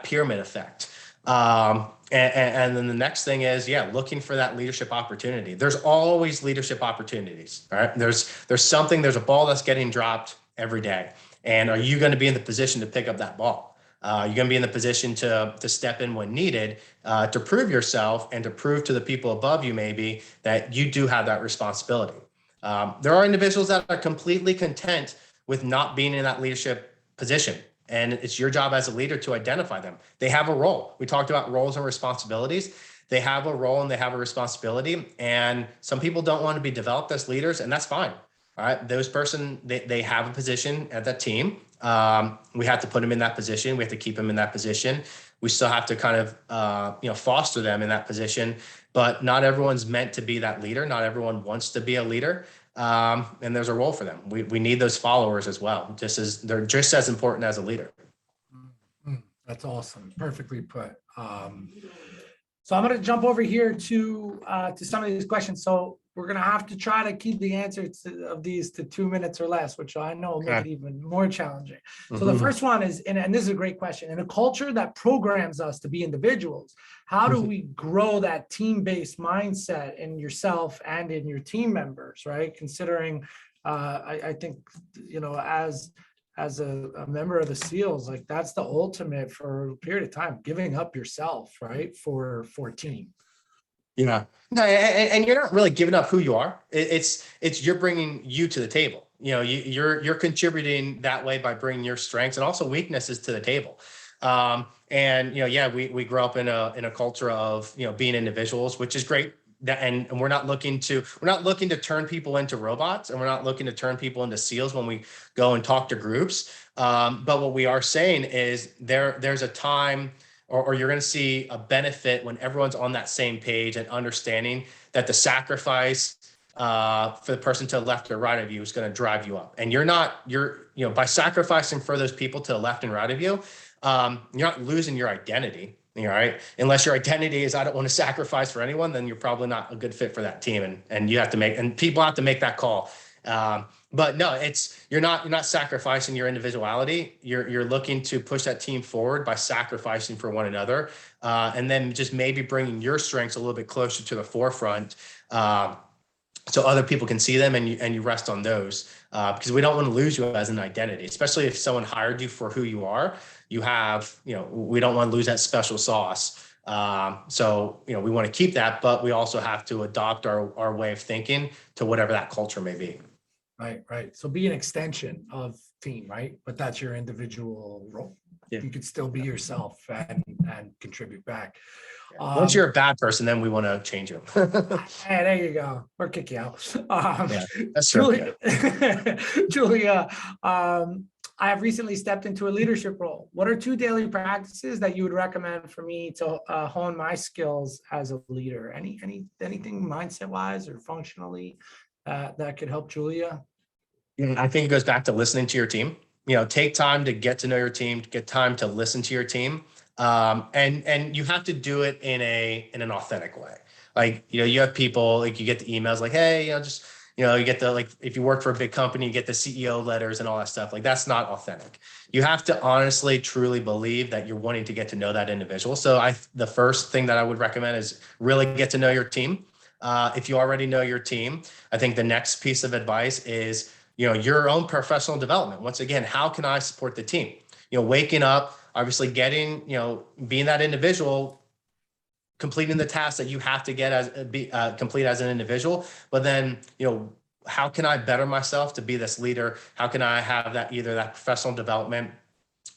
pyramid effect. And then the next thing is, looking for that leadership opportunity. There's always leadership opportunities. All right. There's a ball that's getting dropped every day. And are you going to be in the position to pick up that ball? You're going to be in the position to step in when needed, to prove yourself and to prove to the people above you maybe that you do have that responsibility. There are individuals that are completely content with not being in that leadership position. And it's your job as a leader to identify them. They have a role. We talked about roles and responsibilities. They have a role and they have a responsibility. And some people don't want to be developed as leaders, and that's fine. All right. They have a position at that team. We have to put them in that position. We have to keep them in that position. We still have to kind of, foster them in that position, but not everyone's meant to be that leader. Not everyone wants to be a leader. And there's a role for them. We need those followers as well. They're just as important as a leader. That's awesome. Perfectly put. So I'm going to jump over here to some of these questions. So we're going to have to try to keep the answers of these to 2 minutes or less, which I know will make it even more challenging. So the first one is, and this is a great question, in a culture that programs us to be individuals, how do we grow that team-based mindset in yourself and in your team members, right? Considering, I think, as a member of the SEALs, like that's the ultimate for a period of time, giving up yourself, right? For a team. Yeah. No, and you're not really giving up who you are. It's you're bringing you to the table. You're contributing that way by bringing your strengths and also weaknesses to the table. And we grew up in a culture of being individuals, which is great. And we're not looking to turn people into robots, and we're not looking to turn people into SEALs when we go and talk to groups. But what we are saying is there's a time, or you're going to see a benefit when everyone's on that same page and understanding that the sacrifice for the person to the left or right of you is going to drive you up. And you're by sacrificing for those people to the left and right of you, you're not losing your identity. All right. Unless your identity is, I don't want to sacrifice for anyone, then you're probably not a good fit for that team. And you have to people have to make that call. But no, you're not sacrificing your individuality. You're looking to push that team forward by sacrificing for one another, and then just maybe bringing your strengths a little bit closer to the forefront, so other people can see them and you rest on those, because we don't want to lose you as an identity, especially if someone hired you for who you are. We don't want to lose that special sauce. So we want to keep that, but we also have to adopt our way of thinking to whatever that culture may be. Right. So be an extension of team, right? But that's your individual role. Yeah. You could still be yourself and contribute back. Once you're a bad person, then we want to change you. Hey, there you go. Or kick you out. That's true. Julia, I have recently stepped into a leadership role. What are 2 daily practices that you would recommend for me to hone my skills as a leader? Anything mindset wise or functionally that could help Julia? I think it goes back to listening to your team. Take time to get to know your team, get time to listen to your team. And you have to do it in an authentic way. Like, you have people, like you get the emails like, hey, you get the, like, if you work for a big company, you get the CEO letters and all that stuff. Like, that's not authentic. You have to honestly, truly believe that you're wanting to get to know that individual. So the first thing that I would recommend is really get to know your team. If you already know your team, I think the next piece of advice is, your own professional development. Once again, how can I support the team? Waking up, obviously being that individual, completing the tasks that you have to complete as an individual. But then, how can I better myself to be this leader? How can I have that, either that professional development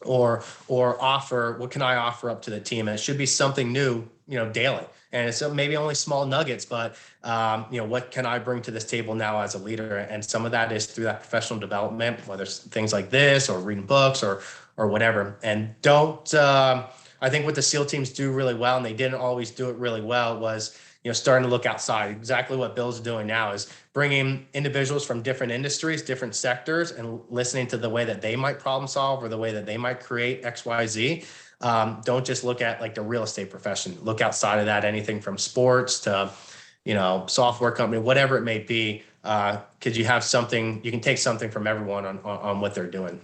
or what can I offer up to the team? And it should be something new, daily. And it's maybe only small nuggets, but what can I bring to this table now as a leader? And some of that is through that professional development, whether it's things like this or reading books or whatever. And I think what the SEAL teams do really well, and they didn't always do it really well, was starting to look outside. Exactly what Bill's doing now is bringing individuals from different industries, different sectors, and listening to the way that they might problem solve or the way that they might create X, Y, Z. Don't just look at like the real estate profession. Look outside of that, anything from sports to, software company, whatever it may be. Because you can take something from everyone on what they're doing.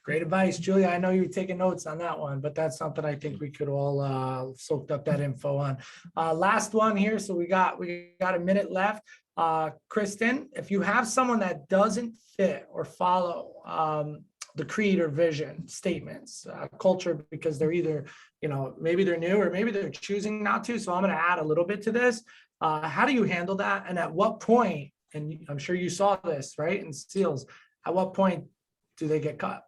Great advice, Julia. I know you were taking notes on that one, but that's something I think we could all soaked up that info on. Last one here. So we got a minute left. Kristen, if you have someone that doesn't fit or follow the creed or vision statements, culture, because they're either, maybe they're new or maybe they're choosing not to. So I'm going to add a little bit to this. How do you handle that? And at what point, and I'm sure you saw this, right, in SEALs, at what point do they get cut?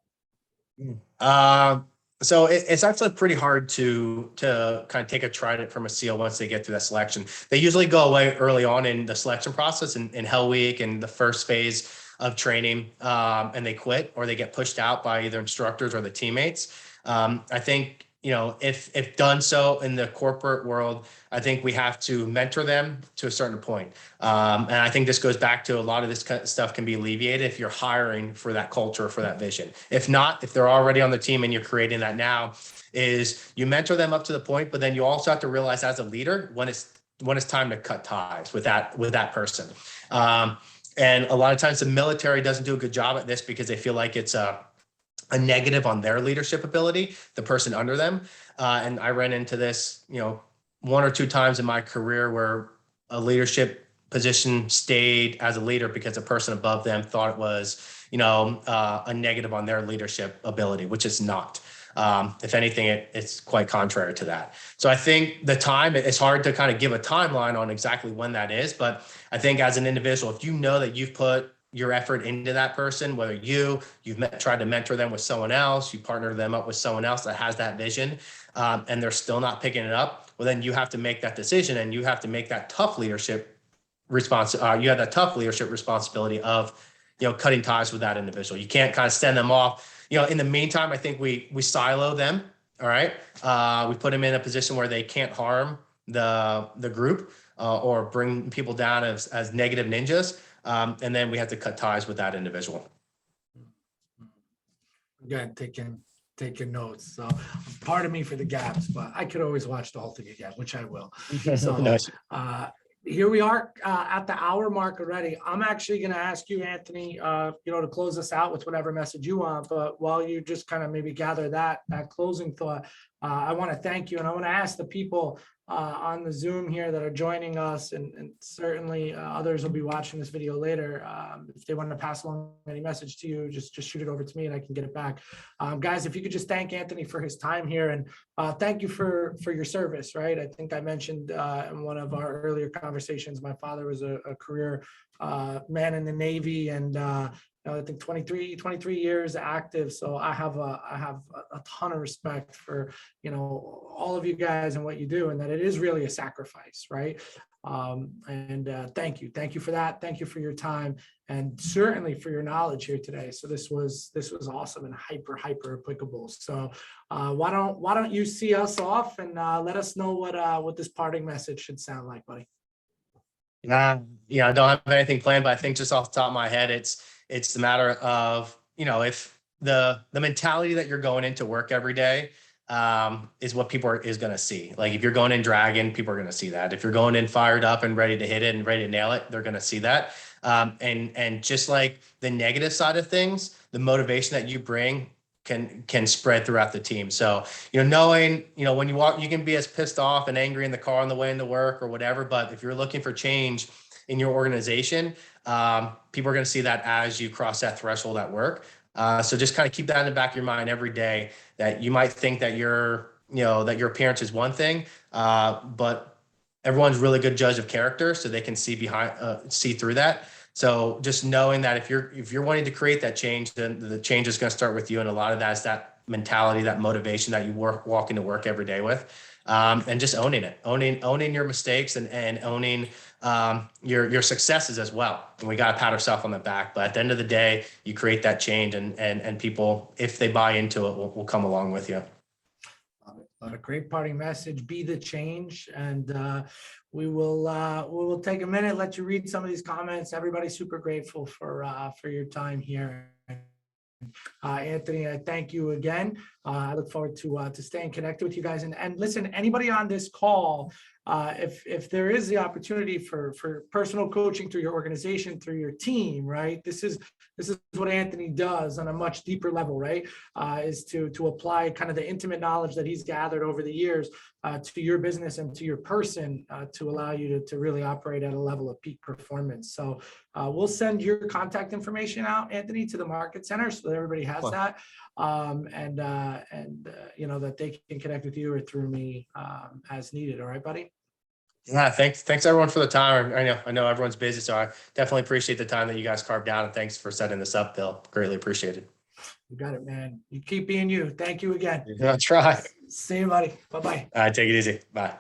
So it's actually pretty hard to kind of take a trident from a SEAL once they get through that selection. They usually go away early on in the selection process in Hell Week and the first phase of training, and they quit or they get pushed out by either instructors or the teammates. I think, if done so in the corporate world, I think we have to mentor them to a certain point. And I think this goes back to a lot of this kind of stuff can be alleviated if you're hiring for that culture, for that vision. If not, if they're already on the team and you're creating that now, is you mentor them up to the point, but then you also have to realize as a leader when it's it's time to cut ties with that person. And a lot of times the military doesn't do a good job at this because they feel like it's a negative on their leadership ability, the person under them. And I ran into this, one or two times in my career where a leadership position stayed as a leader because a person above them thought it was, a negative on their leadership ability, which it's not. If anything, it's quite contrary to that. So I think the time, it's hard to kind of give a timeline on exactly when that is, but I think as an individual, if you know that you've put your effort into that person, whether you've tried to mentor them with someone else, you partner them up with someone else that has that vision, and they're still not picking it up, well, then you have to make that decision and you have to make that tough leadership you have that tough leadership responsibility of, cutting ties with that individual. You can't kind of send them off. In the meantime, I think we silo them. All right. We put them in a position where they can't harm the group or bring people down as negative ninjas. And then we have to cut ties with that individual. Again, taking notes. So pardon me for the gaps, but I could always watch the whole thing again, which I will. So Nice. Here we are at the hour mark already. I'm actually going to ask you, Anthony, to close us out with whatever message you want. But while you just kind of maybe gather that closing thought, I want to thank you, and I want to ask the people on the Zoom here that are joining us, and certainly others will be watching this video later. If they want to pass along any message to you, just shoot it over to me and I can get it back. Guys, if you could just thank Anthony for his time here, and thank you for your service, right? I think I mentioned in one of our earlier conversations, my father was a career man in the Navy, and I think 23 years active. So I have a ton of respect for, all of you guys and what you do, and that it is really a sacrifice, right? Thank you for that. Thank you for your time, and certainly for your knowledge here today. So this was awesome and hyper applicable. So why don't you see us off and let us know what this parting message should sound like, buddy? I don't have anything planned, but I think just off the top of my head, it's the matter of, if the mentality that you're going into work every day is what people is going to see. Like if you're going in dragon, people are going to see that. If you're going in fired up and ready to hit it and ready to nail it, they're going to see that. And just like the negative side of things, the motivation that you bring can spread throughout the team. So, knowing, when you walk, you can be as pissed off and angry in the car on the way into work or whatever, but if you're looking for change in your organization, people are going to see that as you cross that threshold at work. So just kind of keep that in the back of your mind every day, that you might think that that your appearance is one thing, but everyone's really good judge of character, so they can see through that. So just knowing that if you're wanting to create that change, then the change is going to start with you. And a lot of that is that mentality, that motivation that you walk into work every day with, and just owning your mistakes and owning your successes as well. And we got to pat ourselves on the back, but at the end of the day, you create that change, and people, if they buy into it, will come along with you. A great parting message. Be the change. And we will take a minute, let you read some of these comments. Everybody's super grateful for your time here. Anthony, I thank you again. I look forward to staying connected with you guys. And listen, anybody on this call, if there is the opportunity for personal coaching through your organization, through your team, right? This is what Anthony does on a much deeper level, right? Is to apply kind of the intimate knowledge that he's gathered over the years to your business and to your person to allow you to really operate at a level of peak performance. So we'll send your contact information out, Anthony, to the Market Center so that everybody has that. That they can connect with you or through me as needed. All right, buddy? Yeah, thanks everyone for the time. I know everyone's busy, so I definitely appreciate the time that you guys carved out, and thanks for setting this up, Bill. Greatly appreciated. You got it, man. You keep being you. Thank you again. I'll try. See you, buddy. Bye-bye. All right, take it easy. Bye.